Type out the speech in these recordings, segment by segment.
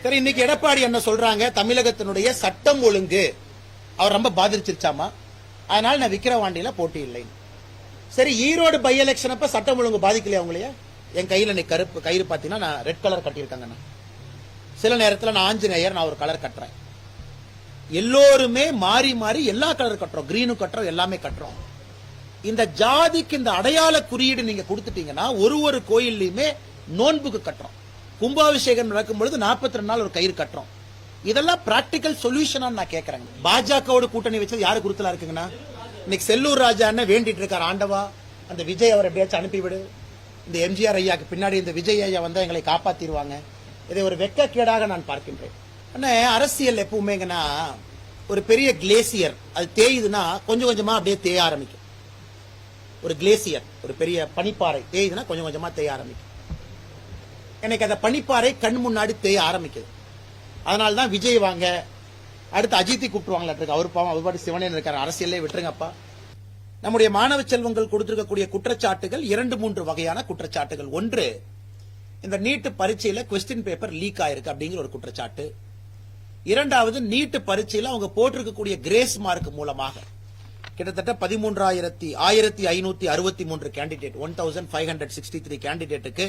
சரி, இன்னைக்கு எடப்பாடி என்ன சொல்றாங்க, தமிழகத்தினுடைய சட்டம் ஒழுங்கு அவர் ரொம்ப பாதிச்சிருச்சாமா, அதனால நான் விக்கிரவாண்டியில போட்டி இல்லை. சரி, ஈரோடு பை எலெக்ஷன் அப்ப சட்டம் ஒழுங்கு பாதிக்கலையா உங்களையா? என் கையில நீ கருப்பு கயிறு பாத்தீங்கன்னா நான் ரெட் கலர் கட்டியிருக்காங்க. சில நேரத்தில் நான் ஆஞ்சநேயர், நான் ஒரு கலர் கட்டுறேன். எல்லோருமே மாறி மாறி எல்லா கலர் கட்டுறோம், கிரீனும் கட்டுறோம், எல்லாமே கட்டுறோம். இந்த ஜாதிக்கு இந்த அடையாள குறியீடு நீங்க கொடுத்துட்டீங்கன்னா ஒரு கோயில்லையுமே நோன்புக்கு கட்டுறோம். கும்பாபிஷேகம் நடக்கும் பொழுது 42 நாள் ஒரு கயிறு கட்டுறோம். இதெல்லாம் பிராக்டிக்கல் சொல்யூஷனா நான் கேட்கறேன். பாஜகவோட கூட்டணி வச்சது யாரு குருத்தலா இருக்குங்கன்னா, இன்னைக்கு செல்லூர் ராஜா என்ன வேண்டிட்டு இருக்காரு, ஆண்டவா அந்த விஜய் அவரை எப்படியாச்சும் அனுப்பிவிடு, இந்த எம்ஜிஆர் ஐயாக்கு பின்னாடி இந்த விஜய் ஐயா வந்தா எங்களை காப்பாத்திடுவாங்க. இதை ஒரு வெட்கக்கேடாக நான் பார்க்கின்றேன். அரசியல் எப்பவுமேங்கன்னா ஒரு பெரிய கிளேசியர் அது தேயுதுன்னா கொஞ்சம் கொஞ்சமா அப்படியே தேய ஆரம்பிக்கும். ஒரு கிளேசியர், ஒரு பெரிய பனிப்பாறை தேயுதுன்னா கொஞ்சம் கொஞ்சமா தேய ஆரம்பிக்கும். எனக்கு அந்த பனிப்பாறை கண் முன்னாடி தேய ஆரம்பிக்குது. அதனால்தான் விஜய் வாங்க, அடுத்து அஜித்தை கூப்பிட்டுவாங்களா, அவர் பாவம் அவர் பாட்டு சிவனேன்னு இருக்காரு, அரசியலே விட்டுருங்கப்பா. நம்முடைய மாணவ செல்வங்கள் கொடுத்திருக்கக்கூடிய குற்றச்சாட்டுகள் 2-3 வகையான குற்றச்சாட்டுகள். ஒன்று, இந்த நீட் பரீட்சையில கொஸ்டின் பேப்பர் லீக் ஆயிருக்கு அப்படிங்கிற ஒரு குற்றச்சாட்டு. இரண்டாவது, நீட் பரீட்சையில அவங்க போட்டிருக்கக்கூடிய கிரேஸ் மார்க் மூலமாக கிட்டத்தட்ட 1563 கேண்டிடேட், 1563 கேண்டிடேட்டுக்கு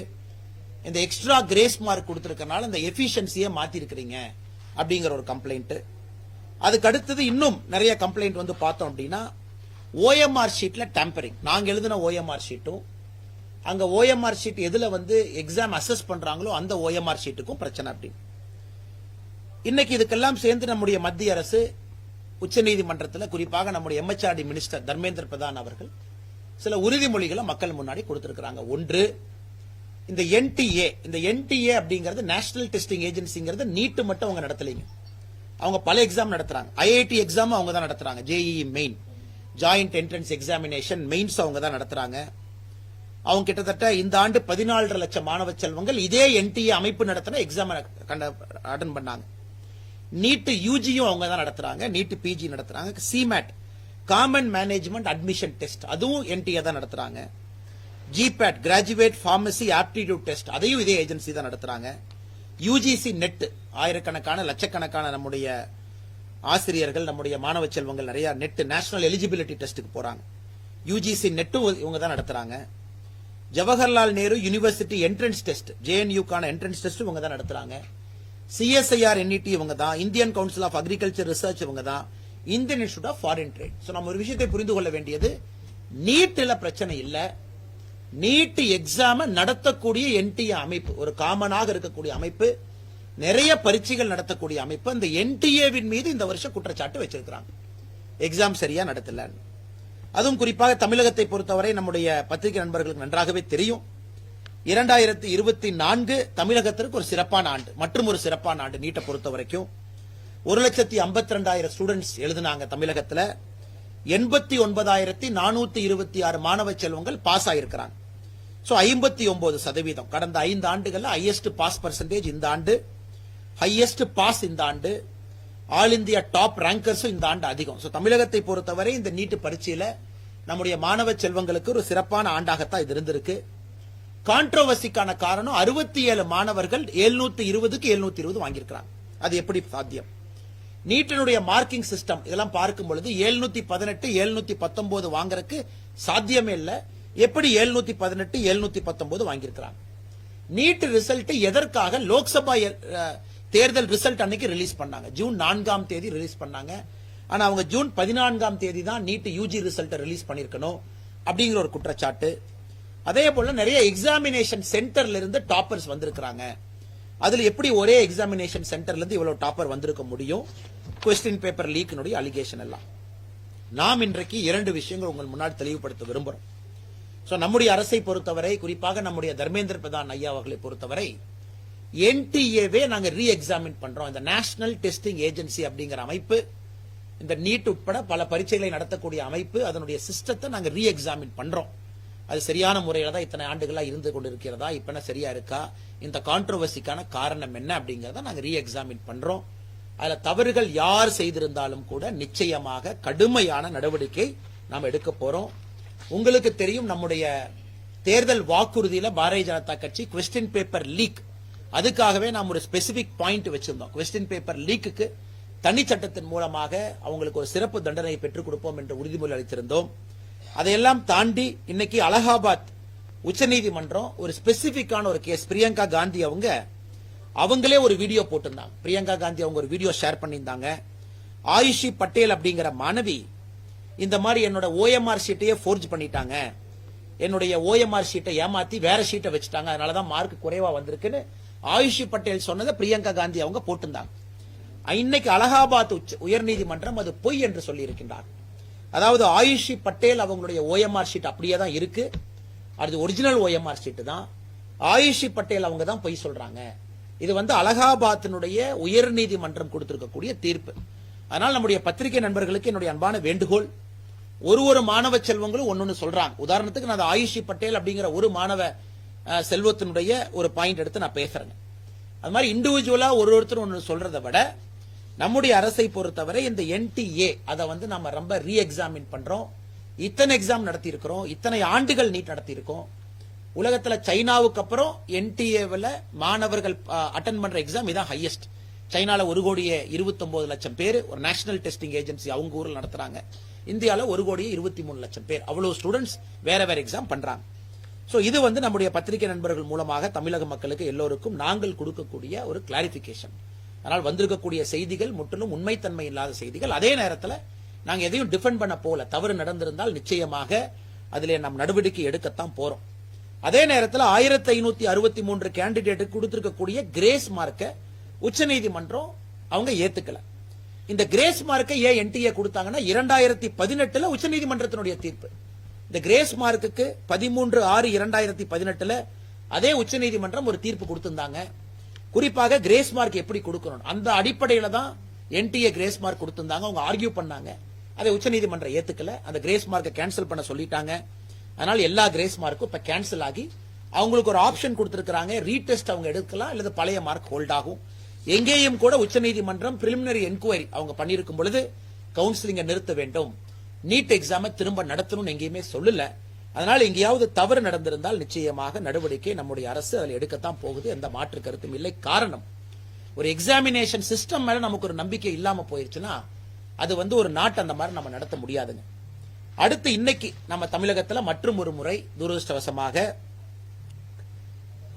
இந்த எக்ஸ்ட்ரா கிரேஸ் மார்க் கொடுத்திருக்கனால இந்த எஃபிஷியன்சியை மாத்தி இருக்கிறீங்க அப்படிங்கிற ஒரு கம்ப்ளைண்ட். அதுக்கு அடுத்தது இன்னும் நிறைய கம்ப்ளைண்ட் வந்து பார்த்தோம் அப்படின்னா, ஓஎம்ஆர் ஷீட்ல டேம்பரிங். நாங்க எழுதின ஓஎம்ஆர் ஷீட்டும் அங்க ஓஎம்ஆர் ஷீட் எதுல வந்து எக்ஸாம் அசஸ் பண்றாங்களோ அந்த ஓஎம்ஆர் ஷீட்டுக்கும் பிரச்சனை. அப்படி இன்னைக்கு இதுக்கெல்லாம் சேர்ந்து நம்முடைய மத்திய அரசு உச்சநீதிமன்றத்தில், குறிப்பாக நம்முடைய எம்எச்ஆர்டி மினிஸ்டர் தர்மேந்திர பிரதான் அவர்கள் சில உறுதிமொழிகளை மக்கள் முன்னாடி கொடுத்திருக்கிறாங்க. ஒன்று, இந்த என்டிஏ அப்படிங்கிறது நேஷனல் டெஸ்டிங் ஏஜென்சிங்கிறது நீட் மட்டும் அவங்க நடத்தலைங்க. அவங்க பல எக்ஸாம் நடத்துறாங்க. ஐஐடி எக்ஸாம் அவங்க தான் நடத்துறாங்க. JEE main, joint entrance examination mains அவங்க தான் நடத்துறாங்க. அவங்க கிட்டத்தட்ட இந்த ஆண்டு 14.5 லட்சம் மாணவ செல்வங்கள் இதே என்டிஏ அமைப்பு நடத்தின எக்ஸாம் அட்டன் பண்ணாங்க. நீட் யூஜியும் அவங்க தான் நடத்துறாங்க, நீட் பிஜி நடத்துறாங்க. சிமேட், காமன் மேனேஜ்மெண்ட் அட்மிஷன் டெஸ்ட், அதுவும் என்டிஏ தான் நடத்துறாங்க. GPAT, graduate pharmacy aptitude test, அதையும் இதே ஏஜென்சி தான் நடத்துறாங்க. யூஜிசி நெட், ஆயிரக்கணக்கான லட்சக்கணக்கான நம்முடைய ஆசிரியர்கள், நம்முடைய மாணவ செல்வங்கள் நிறைய நெட் நேஷனல் எலிஜிபிலிட்டி டெஸ்ட்டுக்கு போறாங்க. யூஜிசி நெட்டும் இவங்க தான் நடத்துறாங்க. Jawaharlal Nehru university entrance test, ஜேஎன்யூக்கான என்ட்ரன்ஸ் டெஸ்ட் இவங்க தான் நடத்துறாங்க. சிஎஸ்ஐஆர் என்இடி இவங்க தான், Indian council of agriculture research இவங்க தான், Indian institute of foreign trade. So நம்ம ஒரு விஷயத்தை புரிந்து கொள்ள வேண்டியது, நீட்ல பிரச்சனை இல்ல, நீட் எக்ஸாம் நடத்தக்கூடிய என்டிஏ அமைப்பு, ஒரு காமனாக இருக்கக்கூடிய அமைப்பு, நிறைய பரீட்சைகள் நடத்தக்கூடிய அமைப்பு, அந்த என்டிஏவின் மீது இந்த வருஷம் குற்றச்சாட்டு வச்சிருக்கிறாங்க, எக்ஸாம் சரியா நடத்தல. அதுவும் குறிப்பாக தமிழகத்தை பொறுத்தவரை நம்முடைய பத்திரிகை நண்பர்களுக்கு நன்றாகவே தெரியும். 2024 தமிழகத்திற்கு ஒரு சிறப்பான ஆண்டு, மற்றும் ஒரு சிறப்பான ஆண்டு. நீட்டை பொறுத்த வரைக்கும் 1,52,000 ஸ்டூடெண்ட்ஸ் எழுதினாங்க தமிழகத்தில். 89,426 மாணவ செல்வங்கள் பாஸ் ஆயிருக்கிறாங்க. 59%. கடந்த 5 ஆண்டுகள்ல ஹையஸ்ட் பாஸ் பர்சன்டேஜ் இந்த ஆண்டு, ஹையஸ்ட் பாஸ் இந்த ஆண்டு, ஆல் இந்தியா டாப் ரேங்கர்ஸும் இந்த ஆண்டு அதிகம். தமிழகத்தை பொறுத்தவரை இந்த நீட் பரீட்சையில நம்முடைய மாணவ செல்வங்களுக்கு ஒரு சிறப்பான ஆண்டாகத்தான் இது இருந்திருக்கு. கான்ட்ரோவர்சிக்கான காரணம் 67 மாணவர்கள் 720க்கு 720 வாங்கியிருக்கிறாங்க. அது எப்படி சாத்தியம்? நீட்டினுடைய மார்க்கிங் சிஸ்டம் இதெல்லாம் பார்க்கும் பொழுது 718 719 வாங்குறதுக்கு சாத்தியமே இல்ல. எப்படி 718 719 வாங்கியிருக்கிறாங்க? நீட் ரிசல்ட் எதற்காக லோக்சபா தேர்தல் ரிசல்ட் அன்னைக்கு ரிலீஸ் பண்ணாங்க, ஜூன் 4ஆம் தேதி ரிலீஸ் பண்ணாங்க. ஆனா அவங்க ஜூன் 14ஆம் தேதி தான் நீட் யூஜி ரிசல்ட் ரிலீஸ் பண்ணிருக்கணும் அப்படிங்கிற ஒரு குற்றச்சாட்டு. அதே போல நிறைய எக்ஸாமினேஷன் சென்டர்ல இருந்து டாப்பர்ஸ் வந்திருக்கிறாங்க. அதுல எப்படி ஒரே எக்ஸாமினேஷன் சென்டர்ல இருந்து இவ்வளவு டாப்பர் வந்திருக்க முடியும்? கொஸ்டின் பேப்பர் லீக்கினுடைய அலிகேஷன் எல்லாம். நாம் இன்றைக்கு 2 விஷயங்கள் உங்கள் முன்னாடி தெளிவுபடுத்த விரும்புறோம். நம்முடைய அரசை பொறுத்தவரை, குறிப்பாக நம்முடைய தர்மேந்திர பிரதான் ஐயா அவர்களை பொறுத்தவரை, என்டிஏவே நாங்க ரீ எக்ஸாமின் பண்றோம். இந்த நேஷனல் டெஸ்டிங் ஏஜென்சி அப்படிங்கிற அமைப்பு, இந்த நீட் உட்பட பல பரீட்சைகளை நடத்தக்கூடிய அமைப்பு, அதனுடைய சிஸ்டத்தை நாங்க ரீ எக்ஸாமின் பண்றோம். அது சரியான முறையில தான் இத்தனை ஆண்டுகளா இருந்து கொண்டிருக்கிறதா, இப்ப சரியா இருக்கா, இந்த கான்ட்ரோவர்சிக்கான காரணம் என்ன அப்படிங்கறத நாங்க ரீ எக்ஸாமின் பண்றோம். அதுல தவறுகள் யார் செய்திருந்தாலும் கூட நிச்சயமாக கடுமையான நடவடிக்கை நாம் எடுக்க போறோம். உங்களுக்கு தெரியும், நம்முடைய தேர்தல் வாக்குறுதியில பாரதிய ஜனதா கட்சி கொஸ்டின் பேப்பர் லீக் அதுக்காகவே நாம் ஒரு ஸ்பெசிபிக் பாயிண்ட் வச்சிருந்தோம். கொஸ்டின் பேப்பர் லீக்குக்கு தனி சட்டத்தின் மூலமாக அவங்களுக்கு ஒரு சிறப்பு தண்டனை பெற்றுக் கொடுப்போம் என்று உறுதிமொழி அளித்திருந்தோம். அதையெல்லாம் தாண்டி இன்னைக்கு அலகாபாத் உச்சநீதிமன்றம் ஒரு ஸ்பெசிபிக்கான ஒரு கேஸ், பிரியங்கா காந்தி அவங்களே ஒரு வீடியோ போட்டிருந்தாங்க. பிரியங்கா காந்தி அவங்க ஒரு வீடியோ ஷேர் பண்ணியிருந்தாங்க. ஆயுஷி பட்டேல் அப்படிங்கிற மாணவி இந்த மாதிரி என்னோட ஓஎம்ஆர் ஷீட்டையே ஃபோர்ஜ் பண்ணிட்டாங்க, என்னுடைய ஓஎம்ஆர் ஷீட்டை ஏமாத்தி வேற ஷீட்டை வச்சுட்டாங்க, அதனாலதான் மார்க் குறைவா வந்திருக்குன்னு ஆயுஷி பட்டேல் சொன்னதை பிரியங்கா காந்தி அவங்க போட்டிருந்தாங்க. இன்னைக்கு அலகாபாத் உயர்நீதிமன்றம் அது பொய் என்று சொல்லி இருக்கின்றார். அதாவது ஆயுஷி பட்டேல் அவங்களுடைய ஓஎம்ஆர் ஷீட் அப்படியே தான் இருக்கு, அது ஒரிஜினல் ஓஎம்ஆர் ஷீட் தான். ஆயுஷி பட்டேல் அவங்க தான் பொய் சொல்றாங்க. இது அலகாபாத்தினுடைய உயர்நீதிமன்றம் கொடுத்திருக்கக்கூடிய தீர்ப்பு. அதனால் நம்முடைய பத்திரிகை நண்பர்களுக்கு என்னுடைய அன்பான வேண்டுகோள், ஒரு மாணவ செல்வங்களும் ஒன்னொன்னு சொல்றாங்க. உதாரணத்துக்கு நான் ஆயுஷி பட்டேல் அப்படிங்கிற ஒரு மாணவ செல்வத்தினுடைய ஒரு பாயிண்ட் எடுத்து நான் பேசுறேன். அது மாதிரி இண்டிவிஜுவலா ஒருத்தர் ஒன்னு சொல்றதை விட நம்முடைய அரசை பொறுத்தவரை இந்த NTA அதை நம்ம ரொம்ப ரீ எக்ஸாமின் பண்றோம். இத்தனை எக்ஸாம் நடத்தி இருக்கிறோம், இத்தனை ஆண்டுகள் நீட் நடத்தி இருக்கோம். உலகத்துல சைனாவுக்கு அப்புறம் NTA மாணவர்கள் அட்டன் பண்ற எக்ஸாம் இதான் ஹையஸ்ட். சைனால 1,29,00,000 பேர் ஒரு நேஷனல் டெஸ்டிங் ஏஜென்சி அவங்க ஊரில் நடத்துறாங்க. இந்தியாவில் 1,23,00,000 பேர் அவ்வளவு ஸ்டூடெண்ட்ஸ் வேற வேற எக்ஸாம் பண்றாங்க. சோ இது நம்முடைய பத்திரிகை நண்பர்கள் மூலமாக தமிழக மக்களுக்கு எல்லோருக்கும் நாங்கள் கொடுக்கக்கூடிய ஒரு கிளாரிபிகேஷன். ஆனால் வந்திருக்கக்கூடிய செய்திகள் முற்றிலும் உண்மைத்தன்மை இல்லாத செய்திகள். அதே நேரத்தில் நாங்கள் எதையும் டிஃபெண்ட் பண்ண போல, தவறு நடந்திருந்தால் நிச்சயமாக அதிலே நாம் நடவடிக்கை எடுக்கத்தான் போறோம். அதே நேரத்தில் 1563 கேண்டிடேட்டுக்கு கொடுத்திருக்கக்கூடிய கிரேஸ் மார்க்கை உச்சநீதிமன்றம் அவங்க ஏத்துக்கல. இந்த கிரேஸ் மார்க்கை ஏன் NTA கொடுத்தாங்கன்னா 2018 உச்சநீதிமன்றத்தினுடைய தீர்ப்பு. இந்த கிரேஸ் மார்க்குக்கு 13/6/2018 அதே உச்சநீதிமன்றம் ஒரு தீர்ப்பு கொடுத்திருந்தாங்க. குறிப்பாக கிரேஸ் மார்க் எப்படி கொடுக்கணும் அந்த அடிப்படையில தான் NTA கிரேஸ் மார்க் கொடுத்திருந்தாங்க. அவங்க ஆர்கியூ பண்ணாங்க, அதை உச்சநீதிமன்றம் ஏத்துக்கல. அந்த கிரேஸ் மார்க்கை கேன்சல் பண்ண சொல்லிட்டாங்க. அதனால எல்லா கிரேஸ் மார்க்கும் இப்ப கேன்சல் ஆகி அவங்களுக்கு ஒரு ஆப்ஷன் கொடுத்திருக்காங்க, ரீடெஸ்ட் அவங்க எடுக்கலாம் அல்லது பழைய மார்க் ஹோல்ட் ஆகும். எங்கேயும் கூட உச்சநீதிமன்றம் பிரிலிமினரி என்கொயரி அவங்க பண்ணிருக்கும் பொழுது கவுன்சிலிங்க நிறுத்த வேண்டும், நீட் எக்ஸாமை திரும்ப நடத்தணும் எங்கேயுமே சொல்லல. அதனால எங்கேயாவது தவறு நடந்திருந்தால் நிச்சயமாக நடவடிக்கை நம்முடைய அரசு அதில் எடுக்கத்தான் போகுது, எந்த மாற்று கருத்தும் இல்லை. காரணம், ஒரு எக்ஸாமினேஷன் சிஸ்டம் மேல நமக்கு ஒரு நம்பிக்கை இல்லாம போயிருச்சுன்னா அது ஒரு நாட்டு அந்த மாதிரி நம்ம நடத்த முடியாதுங்க. அடுத்து இன்னைக்கு நம்ம தமிழகத்தில் மற்றும் ஒரு முறை துரதிருஷ்டவசமாக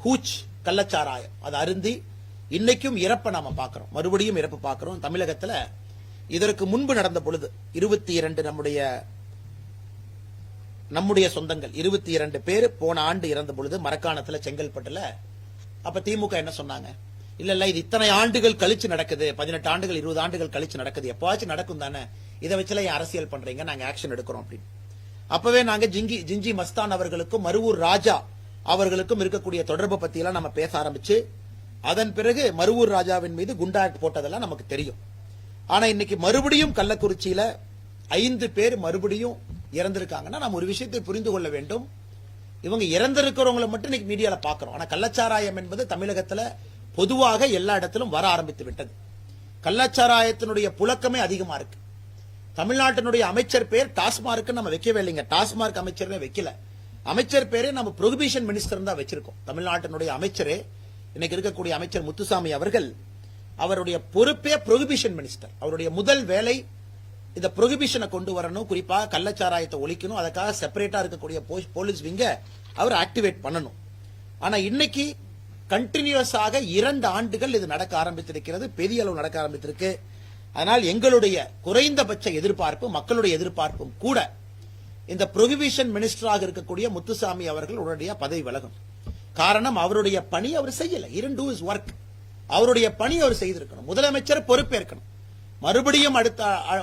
ஹூச் கள்ளச்சாராயம் அதை அருந்தி இன்னைக்கும் இறப்ப நாம பாக்கிறோம், மறுபடியும் இறப்பு பாக்கிறோம் தமிழகத்தில். இதற்கு முன்பு நடந்த பொழுது 22 நம்முடைய சொந்தங்கள் 22 பேர் போன ஆண்டு இறந்த பொழுது மரக்காணத்துல செங்கல்பட்டுல. அப்ப திமுக என்ன சொன்னாங்க, இல்ல இது இத்தனை ஆண்டுகள் கழிச்சு நடக்குது, 18 ஆண்டுகள் 20 ஆண்டுகள் கழிச்சு நடக்குது, எப்பவாச்சும் நடக்கும் தானே, இதை வச்சுல அரசியல் பண்றீங்க, நாங்க ஆக்ஷன் எடுக்கிறோம் அப்படின்னு. அப்பவே நாங்க ஜிஞ்சி மஸ்தான் அவர்களுக்கும் மருவூர் ராஜா அவர்களுக்கும் இருக்கக்கூடிய தொடர்பை பத்தி எல்லாம் நம்ம பேச ஆரம்பிச்சு, அதன் பிறகு மருவூர் ராஜாவின் மீது குண்டா ஆக்ட் போட்டதெல்லாம் நமக்கு தெரியும். ஆனா இன்னைக்கு மறுபடியும் கள்ளக்குறிச்சியில 5 பேர் மறுபடியும் இறந்திருக்காங்கன்னா நம்ம ஒரு விஷயத்தை புரிந்து கொள்ள வேண்டும். இவங்க இறந்திருக்கிறவங்களை மட்டும் இன்னைக்கு மீடியால பாக்குறோம். ஆனா கள்ளச்சாராயம் என்பது தமிழகத்துல பொதுவாக எல்லா இடத்திலும் வர ஆரம்பித்து விட்டது. கள்ளச்சாராயத்தினுடைய புழக்கமே அதிகமா இருக்கு. தமிழ்நாட்டினுடைய அமைச்சர் பேர் டாஸ்மார்க் நம்ம வைக்கவே இல்லைங்க, டாஸ்மார்க் அமைச்சரே வைக்கல. அமைச்சர் பேரே நம்ம ப்ரொஹிபிஷன் மினிஸ்டர் தான் வச்சிருக்கோம். தமிழ்நாட்டினுடைய அமைச்சரே இன்னைக்கு இருக்கக்கூடிய அமைச்சர் முத்துசாமி அவர்கள், அவருடைய பொறுப்பே ப்ரொஹிபிஷன் மினிஸ்டர். அவருடைய முதல் வேலை இந்த ப்ரொஹிபிஷனை கொண்டு வரணும், குறிப்பாக கள்ளச்சாராயத்தை ஒழிக்கணும். அதுக்காக செப்பரேட்டா இருக்கக்கூடிய போலீஸ் விங்க அவர் ஆக்டிவேட் பண்ணணும். ஆனா இன்னைக்கு கண்டினியூஸாக 2 ஆண்டுகள் இது நடக்க ஆரம்பித்திருக்கிறது, பெரிய அளவு நடக்க ஆரம்பித்திருக்கு. அதனால் எங்களுடைய குறைந்தபட்ச எதிர்பார்ப்பு, மக்களுடைய எதிர்பார்ப்பும் கூட இந்த ப்ரொஹிபிஷன் மினிஸ்டராக இருக்கக்கூடிய முத்துசாமி அவர்கள் உடனடியாக பதவி விலகும். காரணம், அவருடைய பணி அவர் செய்யல. ஒர்க், அவருடைய பணி அவர் செய்திருக்கணும். முதலமைச்சர் பொறுப்பேற்கணும். மறுபடியும்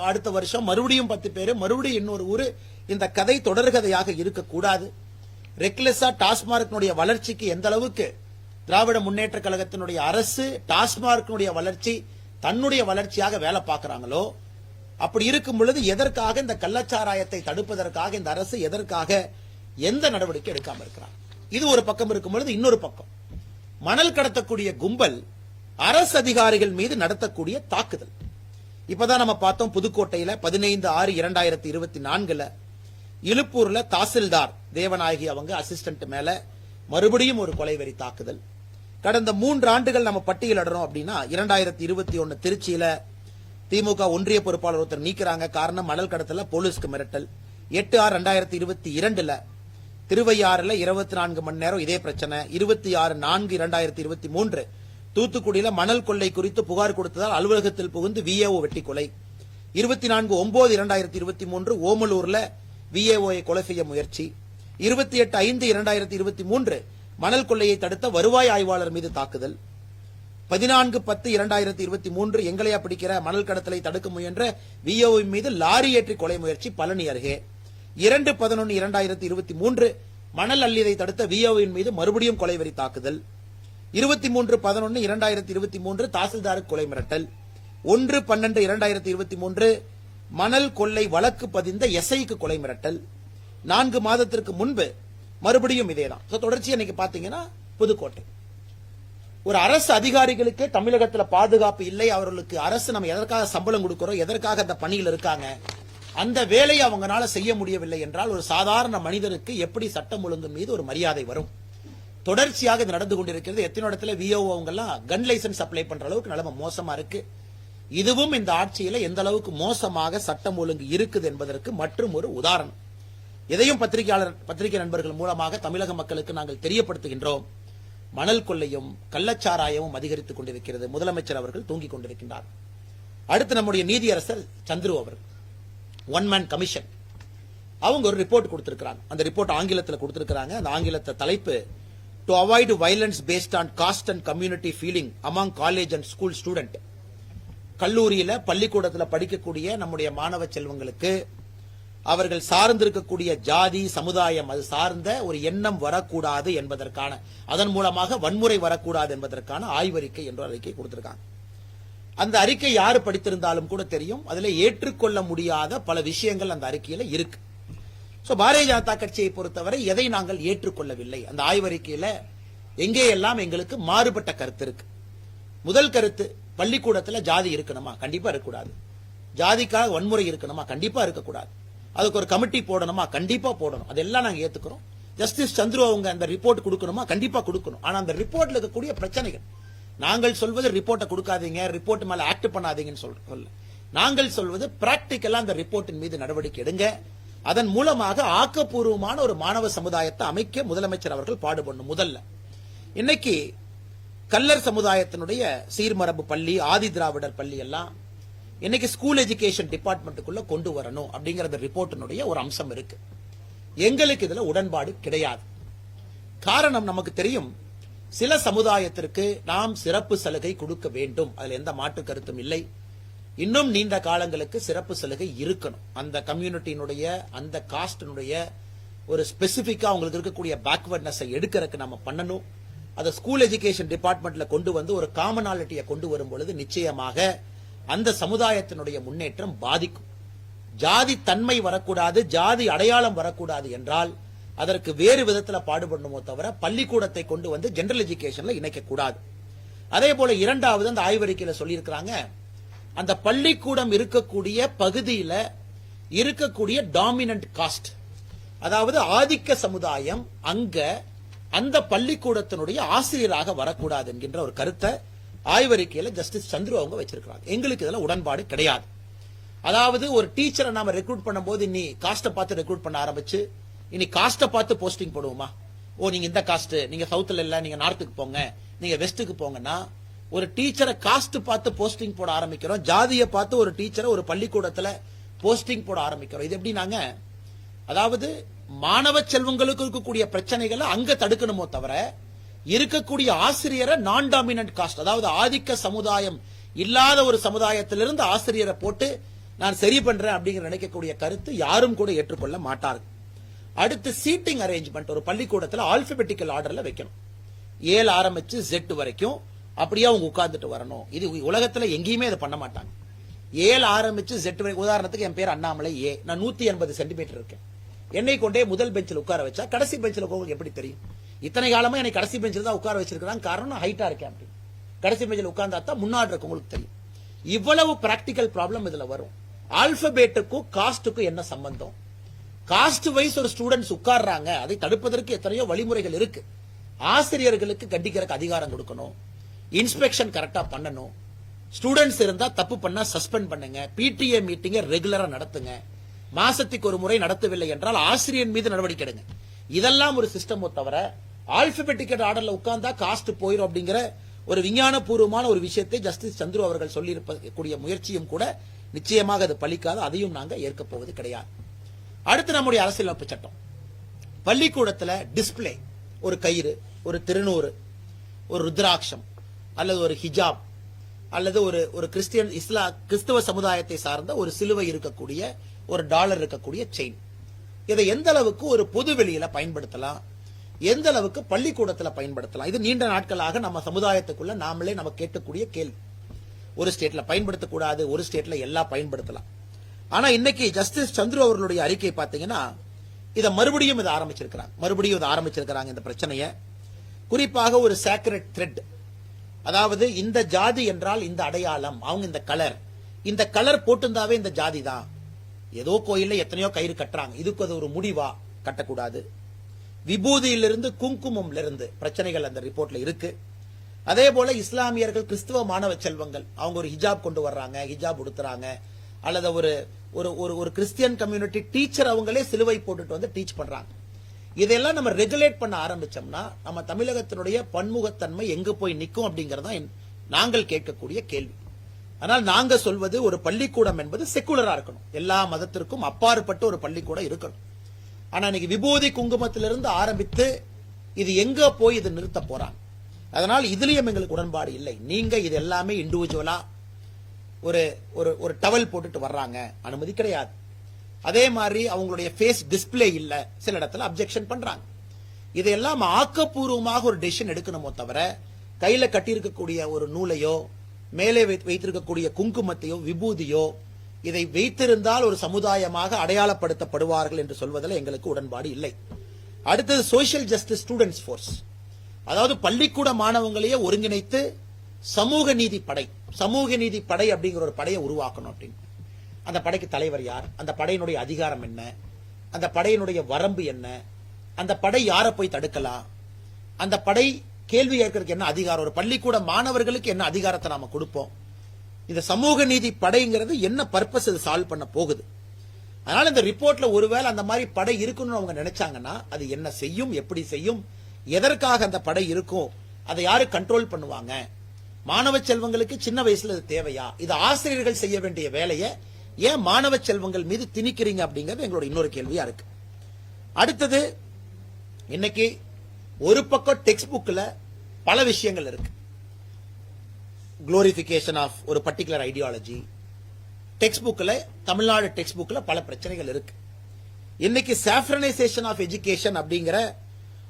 அடுத்த வருஷம் மறுபடியும் 10 பேர், மறுபடியும் இன்னொரு ஊரு, இந்த கதை தொடர்கதையாக இருக்கக்கூடாது. ரெக்லெஸா டாஸ்மார்க்கினுடைய வளர்ச்சிக்கு எந்த அளவுக்கு திராவிட முன்னேற்ற கழகத்தினுடைய அரசு டாஸ்மார்க்கினுடைய வளர்ச்சி தன்னுடைய வளர்ச்சியாக வேலை பார்க்கிறாங்களோ, அப்படி இருக்கும் பொழுது எதற்காக இந்த கள்ளச்சாராயத்தை தடுப்பதற்காக இந்த அரசு எதற்காக எந்த நடவடிக்கை எடுக்காம இருக்கிறார்? இது ஒரு பக்கம் இருக்கும் பொழுது, இன்னொரு பக்கம் மணல் கடத்தக்கூடிய கும்பல் அரசு அதிகாரிகள் மீது நடத்தக்கூடிய தாக்குதல். இப்பதான் நம்ம பார்த்தோம், புதுக்கோட்டையில 15/6/2024 இலுப்பூர்ல தாசில்தார் தேவநாயகி அவங்க அசிஸ்டன்ட் மேல மறுபடியும் ஒரு கொலைவெறி தாக்குதல். கடந்த 3 ஆண்டுகள் நம்ம பட்டியலிடுறோம் அப்படின்னா 2021 திருச்சியில திமுக ஒன்றிய பொறுப்பாளர் ஒருத்தர் நீக்கிறாங்க. காரணம் மணல் கடத்தல போலீஸ்க்கு மிரட்டல். 8/6/2022 திருவையாறுல 24 மணி நேரம் இதே பிரச்சனை. 26/4/2023 தூத்துக்குடியில மணல் கொள்ளை குறித்து புகார் கொடுத்ததால் அலுவலகத்தில் புகுந்து விஏஓ வெட்டி கொலை. 24/9/2023 ஓமலூர்ல விஏஓயை கொலை செய்ய முயற்சி. 28/5/2023 மணல் கொள்ளையை தடுத்த வருவாய் ஆய்வாளர் மீது தாக்குதல். 14/10/2023 எங்களையா பிடிக்கிற மணல் கடத்தலை தடுக்க முயன்ற விஏஓ மீது லாரி ஏற்றி கொலை முயற்சி பழனி அருகே. 2/11/2023 மணல் அள்ளியதை தடுத்த விஏஓவின் மீது மறுபடியும் கொலைவெறி தாக்குதல். 23/11/2023 தாசில்தாருக்கு கொலை மிரட்டல். 1/12/2023 மணல் கொள்ளை வழக்கு பதிந்த எஸ்ஐக்கு கொலை மிரட்டல். 4 மாதத்திற்கு முன்பு மறுபடியும் இதேதான். தொடர்ச்சி இன்னைக்கு பாத்தீங்கன்னா புதுக்கோட்டை ஒரு அரசு அதிகாரிகளுக்கு தமிழகத்தில் பாதுகாப்பு இல்லை. அவர்களுக்கு அரசு நம்ம எதற்காக சம்பளம் கொடுக்கிறோம், எதற்காக அந்த பணியில் இருக்காங்க, அந்த வேலையை அவங்களால செய்ய முடியவில்லை என்றால் ஒரு சாதாரண மனிதருக்கு எப்படி சட்டம் ஒழுங்கு மீது ஒரு மரியாதை வரும்? தொடர்ச்சியாக இது நடந்து கொண்டிருக்கிறது. எத்தனை இடத்துல விஓ அவங்க எல்லாம் கன் லைசன்ஸ் அப்ளை பண்ற அளவுக்கு நிலைமை மோசமா இருக்கு. இதுவும் இந்த ஆட்சியில எந்த அளவுக்கு மோசமாக சட்டம் ஒழுங்கு இருக்குது என்பதற்கு மற்றும் ஒரு உதாரணம். இதையும் பத்திரிகை நண்பர்கள் மூலமாக தமிழக மக்களுக்கு நாங்கள் தெரியப்படுத்துகின்றோம். மணல் கொள்ளையும் கள்ளச்சாராயமும் அதிகரித்துக் கொண்டிருக்கிறது. முதலமைச்சர் அவர்கள் தூங்கிக் கொண்டிருக்கின்றார். அடுத்து நம்முடைய நீதியரசர் சந்துரு அவர்கள் ஒன் மேன் கமிஷன் அவங்க ஒரு ரிப்போர்ட் கொடுத்திருக்காங்க. அந்த ரிப்போர்ட் ஆங்கிலத்தில் கொடுத்திருக்காங்க. அந்த ஆங்கிலத்தை தலைப்பு to avoid violence based on cost and community feeling among college and school student. கல்லூரியில பள்ளிக்கூடத்தில் படிக்கக்கூடிய நம்முடைய மாணவ செல்வங்களுக்கு அவர்கள் சார்ந்திருக்கக்கூடிய ஜாதி சமுதாயம் அது சார்ந்த ஒரு எண்ணம் வரக்கூடாது என்பதற்கான, அதன் மூலமாக வன்முறை வரக்கூடாது என்பதற்கான ஆய்வறிக்கை என்ற அறிக்கை கொடுத்திருக்காங்க. அந்த அறிக்கை யாரு படித்திருந்தாலும் கூட தெரியும், அதில் ஏற்றுக்கொள்ள முடியாத பல விஷயங்கள் அந்த அறிக்கையில இருக்கு. பாரதிய ஜனதா கட்சியை பொறுத்தவரை எதை நாங்கள் ஏற்றுக்கொள்ளவில்லை, அந்த ஆய்வறிக்கையில எங்கே எல்லாம் எங்களுக்கு மாறுபட்ட கருத்து இருக்கு. முதல் கருத்து, பள்ளிக்கூடத்தில் ஜாதி இருக்கணுமா? கண்டிப்பா இருக்கக்கூடாது. ஜாதிக்காக வன்முறை இருக்கணுமா? கண்டிப்பா இருக்கக்கூடாது. அதுக்கு ஒரு கமிட்டி போடணுமா? கண்டிப்பா போடணும். அதெல்லாம் நாங்க ஏத்துக்கிறோம். ஜஸ்டிஸ் சந்துரு அவங்க அந்த ரிப்போர்ட் கொடுக்கணுமா? கண்டிப்பா கொடுக்கணும். ஆனா அந்த ரிப்போர்ட்ல இருக்கக்கூடிய பிரச்சனைகள், நாங்கள் சொல்வது ரிப்போர்ட்டை கொடுக்காதீங்க, ரிப்போர்ட் மேல ஆக்ட் பண்ணாதீங்கன்னு சொல்ல, நாங்கள் சொல்வது பிராக்டிக்கலா அந்த ரிப்போர்ட்டின் மீது நடவடிக்கை எடுங்க. அதன் மூலமாக ஆக்கப்பூர்வமான ஒரு மாணவ சமுதாயத்தை அமைக்க முதலமைச்சர் அவர்கள் பாடுபடணும். முதல்ல இன்னைக்கு கல்லர் சமுதாயத்தினுடைய சீர்மரபு பள்ளி, ஆதி திராவிடர் பள்ளி எல்லாம் இன்னைக்கு ஸ்கூல் எஜுகேஷன் டிபார்ட்மெண்ட்டுக்குள்ள கொண்டு வரணும் அப்படிங்கிற ரிப்போர்ட்டினுடைய ஒரு அம்சம் இருக்கு. எங்களுக்கு இதுல உடன்பாடு கிடையாது. காரணம் நமக்கு தெரியும், சில சமுதாயத்திற்கு நாம் சிறப்பு சலுகை கொடுக்க வேண்டும், அதுல எந்த மாற்று கருத்தும் இல்லை. இன்னும் நீண்ட காலங்களுக்கு சிறப்பு சலுகை இருக்கணும். அந்த கம்யூனிட்டியினுடைய அந்த காஸ்டினுடைய ஒரு ஸ்பெசிபிக்கா அவங்களுக்கு இருக்கக்கூடிய பேக்வர்ட்னஸை எடுக்கிறதுக்கு நம்ம பண்ணணும். அதை ஸ்கூல் எஜுகேஷன் டிபார்ட்மெண்ட்ல கொண்டு வந்து ஒரு காமனாலிட்டியை கொண்டு வரும் பொழுது நிச்சயமாக அந்த சமுதாயத்தினுடைய முன்னேற்றம் பாதிக்கும். ஜாதி தன்மை வரக்கூடாது, ஜாதி அடையாளம் வரக்கூடாது என்றால் அதற்கு வேறு விதத்தில் பாடுபடணுமோ தவிர பள்ளிக்கூடத்தை கொண்டு வந்து ஜெனரல் எஜுகேஷன்ல இணைக்க கூடாது. அதே போல இரண்டாவது, அந்த ஆய்வறிக்கையில சொல்லியிருக்கிறாங்க, அந்த பள்ளிக்கூடம் இருக்கக்கூடிய பகுதியில இருக்கக்கூடிய டாமினன்ட் காஸ்ட், அதாவது ஆதிக்க சமுதாயம் அங்க அந்த பள்ளிக்கூடத்தினுடைய ஆசிரியராக வரக்கூடாது என்கின்ற ஒரு கருத்தை ஆய்வறிக்கையில ஜஸ்டிஸ் சந்துரு அவங்க வச்சிருக்காங்க. எங்களுக்கு இதுல உடன்பாடு கிடையாது. அதாவது ஒரு டீச்சரை நாம ரெக்ரூட் பண்ணும்போது இனி காஸ்ட்டை பார்த்து ரெக்ரூட் பண்ண ஆரம்பிச்சு இனி காஸ்ட்டை பார்த்து போஸ்டிங் போடுவோமா? ஓ நீங்க இந்த காஸ்ட், நீங்க சவுத்துல இல்ல, நீங்க நார்த்துக்கு போங்க, நீங்க வெஸ்ட்டுக்கு போங்கன்னா ஒரு டீச்சரை காஸ்ட் பார்த்து போஸ்டிங் போட ஆரம்பிக்கிறோம். ஜாதியை பார்த்து ஒரு டீச்சரை ஒரு பள்ளிக்கூடத்துல போஸ்டிங் போட ஆரம்பிக்கிறோம். இது எப்படி நாங்க, அதாவது மாணவ செல்வங்களுக்கு இருக்கக்கூடிய பிரச்சனைகளை அங்க தடுக்கணுமோ தவிர இருக்கக்கூடிய ஆசிரியரை நான் டாமினன்ட் காஸ்ட், அதாவது ஆதிக்க சமுதாயம் இல்லாத ஒரு சமுதாயத்திலிருந்து ஆசிரியரை போட்டு நான் சரி பண்றேன் அப்படிங்கிற நினைக்கக்கூடிய கருத்து யாரும் கூட ஏற்றுக்கொள்ள மாட்டார்கள். அடுத்து சீட்டிங் அரேஞ்ச்மெண்ட், ஒரு பள்ளிக்கூடத்தில் ஆல்பபெட்டிக்கல் ஆர்டர்ல வைக்கணும். 7 ஆரம்பிச்சு Z வரைக்கும் அப்படியே அவங்க உட்கார்ந்துட்டு வரணும். இது உலகத்துல எங்கேயுமே அதை பண்ண மாட்டாங்க. 7 ஆரம்பிச்சு Z வரைக்கும், உதாரணத்துக்கு என் பேர் அண்ணாமலை ஏ, நான் 180 சென்டிமீட்டர் இருக்கேன். என்னை கொண்டே முதல் பெஞ்சில் உட்கார வச்சா கடைசி பெஞ்சில் உங்களுக்கு எப்படி தெரியும்? இத்தனை காலமா என்னை கடைசி பெஞ்சில் தான் உட்கார வச்சிருக்காங்க, காரணம் ஹைட்டா இருக்கேன். அப்படி கடைசி பெஞ்சில் உட்கார்ந்தா தான் முன்னாடி இருக்கு உங்களுக்கு தெரியும். இவ்வளவு பிராக்டிக்கல் ப்ராப்ளம் இதுல வரும். ஆல்பபேட்டுக்கும் காஸ்டுக்கும் என்ன சம்பந்தம்? காஸ்ட் வைஸ் ஒரு ஸ்டூடெண்ட்ஸ் உட்கார்றாங்க, அதை தடுப்பதற்கு எத்தனையோ வழிமுறைகள் இருக்கு. ஆசிரியர்களுக்கு கண்டிக்கிறதுக்கு அதிகாரம் கொடுக்கணும், இன்ஸ்பெக்ஷன் கரெக்டா பண்ணணும், ஸ்டூடெண்ட்ஸ் இருந்தா தப்பு பண்ணா சஸ்பெண்ட் பண்ணுங்க, பிடிஏ மீட்டிங்க ரெகுலரா நடத்துங்க, மாசத்துக்கு ஒரு முறை நடத்தவில்லை என்றால் ஆசிரியர் மீது நடவடிக்கை எடுங்க. இதெல்லாம் ஒரு சிஸ்டம் தவிர ஆல்பபெட்டிக்கல் ஆர்டர்ல உட்கார்ந்தா காஸ்ட் போயிடும் அப்படிங்கிற ஒரு விஞ்ஞானபூர்வமான ஒரு விஷயத்தை ஜஸ்டிஸ் சந்துரு அவர்கள் சொல்லி இருக்கக்கூடிய முயற்சியும் கூட நிச்சயமாக அது பலிக்காது. அதையும் நாங்க ஏற்க போவது கிடையாது. அடுத்து நம்முடைய அரசியலமைப்பு சட்டம், பள்ளிக்கூடத்துல டிஸ்பிளே, ஒரு கயிறு, ஒரு திருநூறு, ஒரு ருத்ராட்சம் அல்லது ஒரு ஹிஜாப் அல்லது ஒரு கிறிஸ்தவ சமுதாயத்தை சார்ந்த ஒரு சிலுவை இருக்கக்கூடிய ஒரு டாலர் இருக்கக்கூடிய செயின், இதை எந்த அளவுக்கு ஒரு பொது வெளியில பயன்படுத்தலாம், எந்த அளவுக்கு பள்ளிக்கூடத்தில் பயன்படுத்தலாம், இது நீண்ட நாட்களாக நம்ம சமுதாயத்துக்குள்ள நாமளே நம்ம கேட்கக்கூடிய கேள்வி. ஒரு ஸ்டேட்ல பயன்படுத்தக்கூடாது, ஒரு ஸ்டேட்ல எல்லாம் பயன்படுத்தலாம். ஆனா இன்னைக்கு ஜஸ்டிஸ் சந்துரு அவர்களுடைய அறிக்கை பாத்தீங்கன்னா இதை மறுபடியும் இதை ஆரம்பிச்சிருக்கிறாங்க இந்த பிரச்சனையை. குறிப்பாக ஒரு சேக்ரெட் த்ரெட், அதாவது இந்த ஜாதி என்றால் இந்த அடையாளம், அவங்க இந்த கலர் போட்டுந்தாவே இந்த ஜாதி தான். ஏதோ கோயில்ல எத்தனையோ கயிறு கட்டுறாங்க, இதுக்கு அது ஒரு முடிவா? கட்டக்கூடாது. விபூதியிலிருந்து குங்குமம்ல இருந்து பிரச்சனைகள் அந்த ரிப்போர்ட்ல இருக்கு. அதே போல இஸ்லாமியர்கள், கிறிஸ்துவ மாணவ செல்வங்கள், அவங்க ஒரு ஹிஜாப் கொண்டு வர்றாங்க, ஹிஜாப் உடுத்துறாங்க, அல்லது ஒரு கிறிஸ்டியன் கம்யூனிட்டி டீச்சர் அவங்களே சிலுவை போட்டுட்டு வந்து டீச் பண்றாங்க. இதெல்லாம் நம்ம ரெகுலேட் பண்ண ஆரம்பிச்சோம்னா நம்ம தமிழகத்தினுடைய பன்முகத்தன்மை எங்க போய் நிற்கும் அப்படிங்கறத நாங்கள் கேட்கக்கூடிய கேள்வி. ஆனால் நாங்க சொல்வது ஒரு பள்ளிக்கூடம் என்பது செக்குலரா இருக்கணும், எல்லா மதத்திற்கும் அப்பாற்பட்ட ஒரு பள்ளிக்கூடம் இருக்கணும். ஆனா இன்னைக்கு விபூதி குங்குமத்திலிருந்து ஆரம்பித்து இது எங்க போய் இது நிறுத்த போறாங்க. அதனால் இதுலயும் எங்களுக்கு உடன்பாடு இல்லை. நீங்க இது எல்லாமே இண்டிவிஜுவலா ஒரு டவல் போட்டுட்டு வர்றாங்க, அனுமதி கிடையாது. அதே மாதிரி அவங்களுடைய ஃபேஸ் டிஸ்பிளே இல்ல, சில இடத்துல அப்செக்ஷன் பண்றாங்க. இதையெல்லாம் ஆக்கப்பூர்வமாக ஒரு டெசிஷன் எடுக்கணுமோ தவிர கையில கட்டியிருக்கக்கூடிய ஒரு நூலையோ மேலே வைத்திருக்கக்கூடிய குங்குமத்தையோ விபூதியோ இதை வைத்திருந்தால் ஒரு சமுதாயமாக அடையாளப்படுத்தப்படுவார்கள் என்று சொல்வதில் எங்களுக்கு உடன்பாடு இல்லை. அடுத்தது சோசியல் ஜஸ்டிஸ் ஸ்டூடெண்ட்ஸ் ஃபோர்ஸ், அதாவது பள்ளிக்கூட மாணவங்களையே ஒருங்கிணைத்து சமூக நீதி படை அப்படிங்கிற ஒரு படையை உருவாக்கணும் அப்படின்னு. அந்த படைக்கு தலைவர் யார், அந்த படையினுடைய அதிகாரம் என்ன, அந்த படையினுடைய வரம்பு என்ன, அந்த படை யாரை போய் தடுக்கலாம், அந்த படை கேள்வி கேட்கறதுக்கு என்ன அதிகாரம், ஒரு பள்ளிக்கூட மாணவர்களுக்கு என்ன அதிகாரத்தை நாம கொடுப்போம், இந்த சமூக நீதி படைங்கிறது என்ன பர்பஸ் இது சால்வ் பண்ண போகுது. அதனால இந்த ரிப்போர்ட்ல ஒருவேளை அந்த மாதிரி படை இருக்குன்னு அவங்க நினைச்சாங்கன்னா அது என்ன செய்யும், எப்படி செய்யும், எதற்காக அந்த படை இருக்கும், அதை யாரு கண்ட்ரோல் பண்ணுவாங்க, மாணவ செல்வங்களுக்கு சின்ன வயசுல இது தேவையா, இது ஆசிரியர்கள் செய்ய வேண்டிய வேலையை ஏன் மாணவ செல்வங்கள் மீது திணிக்கிறீங்க அப்படிங்கிறது எங்களோட இன்னொரு கேள்வியா இருக்கு. அடுத்தது, இன்னைக்கு ஒரு பக்கம் டெக்ஸ்ட் புக்ல பல விஷயங்கள் இருக்கு, குளோரிபிகேஷன் ஆஃப் ஒரு பர்டிகுலர் ஐடியாலஜி, டெக்ஸ்ட் புக்ல தமிழ்நாடு டெக்ஸ்ட் புக்ல பல பிரச்சனைகள் இருக்கு. இன்னைக்கு சாஃப்ரனைசேஷன் ஆஃப் எஜுகேஷன் அப்படிங்கிற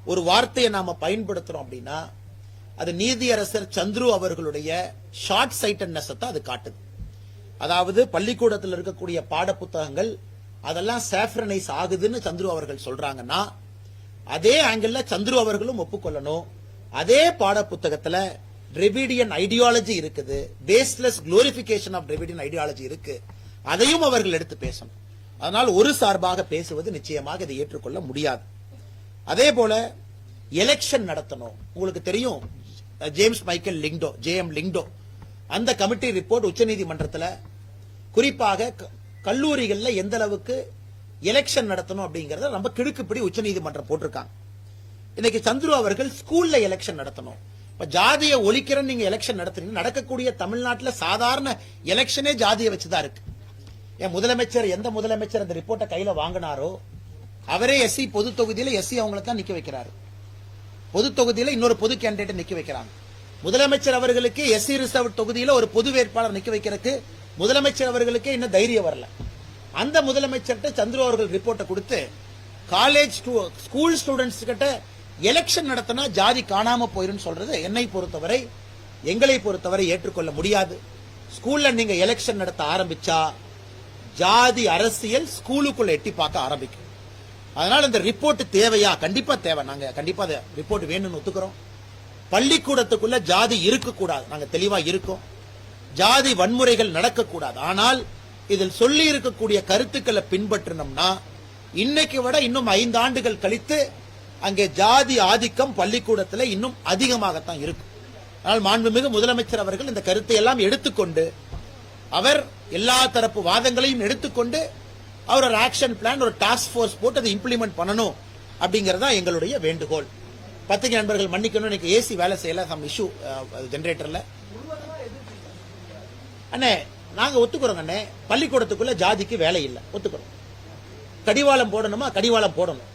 ஒரு வார்த்தையை நாம பயன்படுத்துறோம் அப்படின்னா அது நீதியரசர் சந்துரு அவர்களுடைய ஷார்ட் சைட்டட்னஸ் தான் அது காட்டுது. அதாவது பள்ளிக்கூடத்தில் இருக்கக்கூடிய பாட புத்தகங்கள் அதெல்லாம் சாஃப்ரனைஸ் ஆகுதுன்னு சந்துரு அவர்கள் சொல்றாங்கன்னா அதே ஆங்கிள் சந்துரு அவர்களும் ஒப்புக்கொள்ளணும். அதே பாட புத்தகத்துல டிரெவிடியன் ஐடியாலஜி இருக்குது, baseless glorification of Dravidian ideology இருக்கு, அதையும் அவர்கள் எடுத்து பேசணும். அதனால் ஒரு சார்பாக பேசுவது நிச்சயமாக இதை ஏற்றுக்கொள்ள முடியாது. அதே போல எலெக்ஷன் நடத்தணும். உங்களுக்கு தெரியும் James Michael Lyngdoh, JM Lyngdoh, அந்த கமிட்டி ரிப்போர்ட் உச்சநீதிமன்றத்தில் குறிப்பாக கல்லூரிகளில் எந்த அளவுக்கு எலெக்ஷன் நடத்தணும் அப்படிங்கறத ரொம்ப கிடுக்குப்படி உச்சநீதிமன்றம் போட்டிருக்காங்க. இன்னைக்கு சந்துரு அவர்கள் ஸ்கூல்ல எலெக்ஷன் நடத்தணும். இப்ப ஜாதியை ஒழிக்கிறன்னு நீங்க எலெக்ஷன் நடத்துறீங்க, நடக்கக்கூடிய தமிழ்நாட்டில் சாதாரண எலெக்ஷனே ஜாதியை வச்சுதான் இருக்கு. என் முதலமைச்சர், எந்த முதலமைச்சர் அந்த ரிப்போர்ட்டை கையில வாங்கினாரோ அவரே எஸ்சி பொது தொகுதியில எஸ்சி அவங்களை தான் நிக்க வைக்கிறாரு, பொது தொகுதியில இன்னொரு பொது கேண்டிடேட் நிக்க வைக்கிறாங்க. முதலமைச்சர் அவர்களுக்கு எஸ்சி ரிசர்வ் தொகுதியில ஒரு பொது வேட்பாளர் நிக்க வைக்கிறதுக்கு முதலமைச்சர் அவர்களுக்கு இன்னும் தைரியம் வரல. அந்த முதலமைச்சர்கிட்ட சந்துரு அவர்கள் ரிப்போர்ட்டை கொடுத்து காலேஜ் ஸ்கூல் ஸ்டூடெண்ட்ஸ் கிட்ட எலெக்ஷன் நடத்தினா ஜாதி காணாம போயிரும் சொல்றது என்னை பொறுத்தவரை, எங்களை பொறுத்தவரை ஏற்றுக்கொள்ள முடியாது. ஸ்கூல்ல நீங்க எலெக்ஷன் நடத்த ஆரம்பிச்சா ஜாதி அரசியல் ஸ்கூலுக்குள்ள எட்டி பார்க்க ஆரம்பிக்கும். அதனால இந்த ரிப்போர்ட் தேவையா? கண்டிப்பா தேவை. நாங்க கண்டிப்பா ரிப்போர்ட் வேணும்னு ஒத்துக்கிறோம். பள்ளிக்கூடத்துக்குள்ள ஜாதி இருக்கக்கூடாது, நாங்க தெளிவா இருக்கோம். ஜாதி வன்முறைகள் நடக்கக்கூடாது. ஆனால் இதில் சொல்லி இருக்கக்கூடிய கருத்துக்களை பின்பற்றினோம்னா இன்னைக்கு விட இன்னும் 5 ஆண்டுகள் கழித்து அங்கே ஜாதி ஆதிக்கம் பள்ளிக்கூடத்தில் இன்னும் அதிகமாகத்தான் இருக்கும். ஆனால் மாண்புமிகு முதலமைச்சர் அவர்கள் இந்த கருத்தை எல்லாம் எடுத்துக்கொண்டு அவர் எல்லா தரப்பு வாதங்களையும் எடுத்துக்கொண்டு அவர் ஒரு ஆக்ஷன் பிளான், ஒரு டாஸ்க் போர்ஸ் போட்டு அதை இம்ப்ளிமெண்ட் பண்ணணும் அப்படிங்கறதா எங்களுடைய வேண்டுகோள். பத்திரிகை நண்பர்கள் மன்னிக்கணும், எனக்கு ஏசி வேலை செய்யல, சம் இஷ்யூ ஜெனரேட்டர்ல. அண்ணே நாங்க ஒத்துக்கிறோங்க அண்ணே, பள்ளிக்கூடத்துக்குள்ள ஜாதிக்கு வேலை இல்லை, ஒத்துக்கிறோம். கடிவாளம் போடணுமா, கடிவாளம் போடணும்.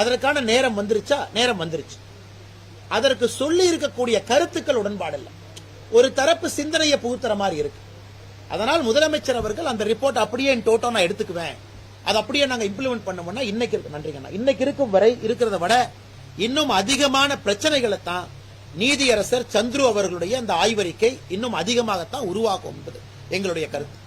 அதற்கான நேரம் வந்துருச்சா, நேரம் வந்துருச்சு. அதற்கு சொல்லி இருக்கக்கூடிய கருத்துக்கள் உடன்பாடு இல்லை, ஒரு தரப்பு சிந்தனையை புகுத்துற மாதிரி இருக்கு. அதனால் முதலமைச்சர் அவர்கள் அந்த ரிப்போர்ட் அப்படியே டோட்டோ நான் எடுத்துக்குவேன், அது அப்படியே நாங்க இம்ப்ளிமெண்ட் பண்ணோம்னா இன்னைக்கு நன்றிங்க, இன்னைக்கு இருக்கும் வரை இருக்கிறத விட இன்னும் அதிகமான பிரச்சனைகளை தான் நீதியரசர் சந்துரு அவர்களுடைய அந்த ஆய்வறிக்கை இன்னும் அதிகமாகத்தான் உருவாக்கும் என்பது எங்களுடைய கருத்து.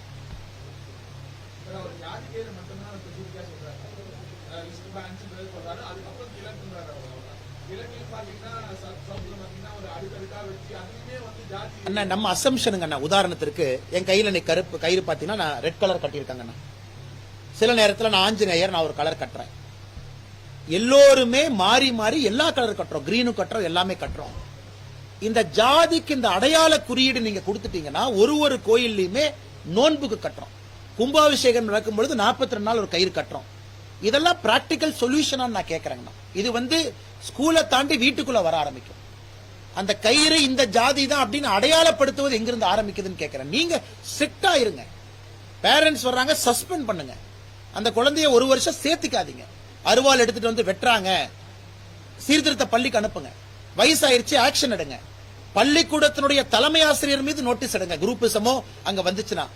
அண்ணா நம்ம அசம்ஷனுங்க அண்ணா, உதாரணத்திற்கு என் கையில நீ கருப்பு கயிறு பாத்தீங்கன்னா நான் ரெட் கலர் கட்டியிருக்காங்க. சில நேரத்தில் நான் ஆஞ்சநேயர், நான் ஒரு கலர் கட்டுறேன். எல்லோருமே மாறி மாறி எல்லா கலர் கட்டுறோம், கிரீனு கட்டுறோம், எல்லாமே கட்டுறோம். இந்த ஜாதிக்கு இந்த அடையாள குறியீடு நீங்க கொடுத்துட்டீங்கன்னா ஒரு கோயில்லையுமே நோன்புக்கு கட்டுறோம், கும்பாபிஷேகம் நடக்கும் பொழுது 42 நாள் ஒரு கயிறு கட்டுறோம். இதெல்லாம் பிராக்டிக்கல் சொல்யூஷனா நான் கேட்கறேங்கண்ணா. இது ஸ்கூலை தாண்டி வீட்டுக்குள்ள வர ஆரம்பிக்கும். அந்த கயிறு இந்த ஜாதி தான் அப்படின்னு அடையாளப்படுத்துவது எங்கிருந்து ஆரம்பிக்குதுன்னு கேட்கிறேன். நீங்க ஸ்ட்ரிக்டா இருங்க, பேரண்ட்ஸ் வர்றாங்க சஸ்பெண்ட் பண்ணுங்க, அந்த குழந்தைய 1 வருஷம் சேர்த்துக்காதீங்க. அருவாள் எடுத்துட்டு வந்து வெட்டுறாங்க, சீர்திருத்த பள்ளிக்கு அனுப்புங்க. வயசாயிருச்சு, ஆக்ஷன் எடுங்க. பள்ளிக்கூடத்தினுடைய தலைமை ஆசிரியர் மீது நோட்டீஸ் எடுங்க. குரூப்பிசமோ அங்க வந்துச்சுன்னா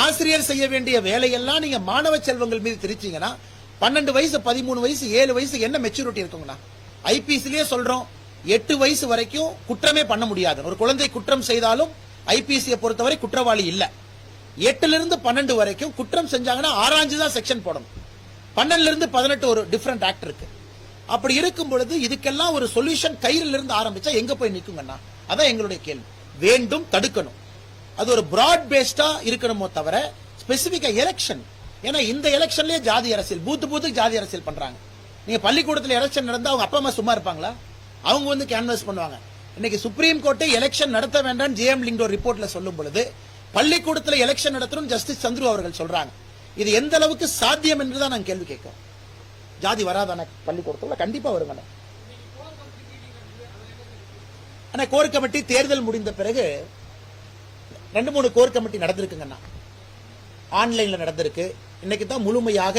ஆசிரியர் செய்ய வேண்டிய வேலையெல்லாம் நீங்க மாணவ செல்வங்கள் மீது திரிச்சீங்கன்னா 12 வயசு 13 வயசு 7 வயசு என்ன மெச்சூரிட்டி இருக்குங்கண்ணா? ஐபிசிலேயே சொல்றோம் 8 வயசு வரைக்கும் குற்றமே பண்ண முடியாது. ஒரு குழந்தை குற்றம் செய்தாலும் ஐபிசியை பொறுத்தவரை குற்றவாளி இல்ல. 8ல இருந்து 12 வரைக்கும் குற்றம் செஞ்சாங்கன்னா ஆராய்ஞ்சு தான் செக்ஷன் போடணும். 12ல இருந்து 18 ஒரு டிஃபரெண்ட் ஆக்ட் இருக்கு. அப்படி இருக்கும் பொழுது இதுக்கெல்லாம் ஒரு சொல்யூஷன் கயிறுல இருந்து ஆரம்பிச்சா எங்க போய் நிக்குங்கண்ணா? அதான் எங்களுடைய கேள்வி. வேண்டும், தடுக்கணும். அது ஒரு பிராட் பேஸ்டா இருக்கணுமோ தவிர ஸ்பெசிபிக்கா எலெக்ஷன். ஏன்னா இந்த எலெக்ஷன்லயே ஜாதி அரசியல், பூத்துக்கு ஜாதி அரசியல் பண்றாங்க. நீங்க பள்ளிக்கூடத்தில் எலெக்ஷன் நடந்தா அவங்க அப்பா அம்மா சும்மா இருப்பாங்களா? அவங்க கேன்வாஸ் பண்ணுவாங்க. இன்னைக்கு சுப்ரீம் கோர்ட்டே எலெக்ஷன் நடத்த வேண்டாம் ஜேஎம் லிங்கோ ரிப்போர்ட்ல சொல்லும் பொழுது பள்ளிக்கூடத்தில் எலெக்ஷன் நடத்தணும் ஜஸ்டிஸ் சந்துரு அவர்கள் சொல்றாங்க. இது எந்த அளவுக்கு சாத்தியம் என்றுதான் நான் கேள்வி கேட்கிறோம். ஜாதி வராதான பள்ளிக்கூடத்துல? கண்டிப்பா வருங்க. ஆனா கோர் கமிட்டி தேர்தல் முடிந்த பிறகு 2-3 கோர் கமிட்டி நடந்திருக்குங்கண்ணா. ஆன்லைன்ல நடந்திருக்கு. இன்னைக்கு தான் முழுமையாக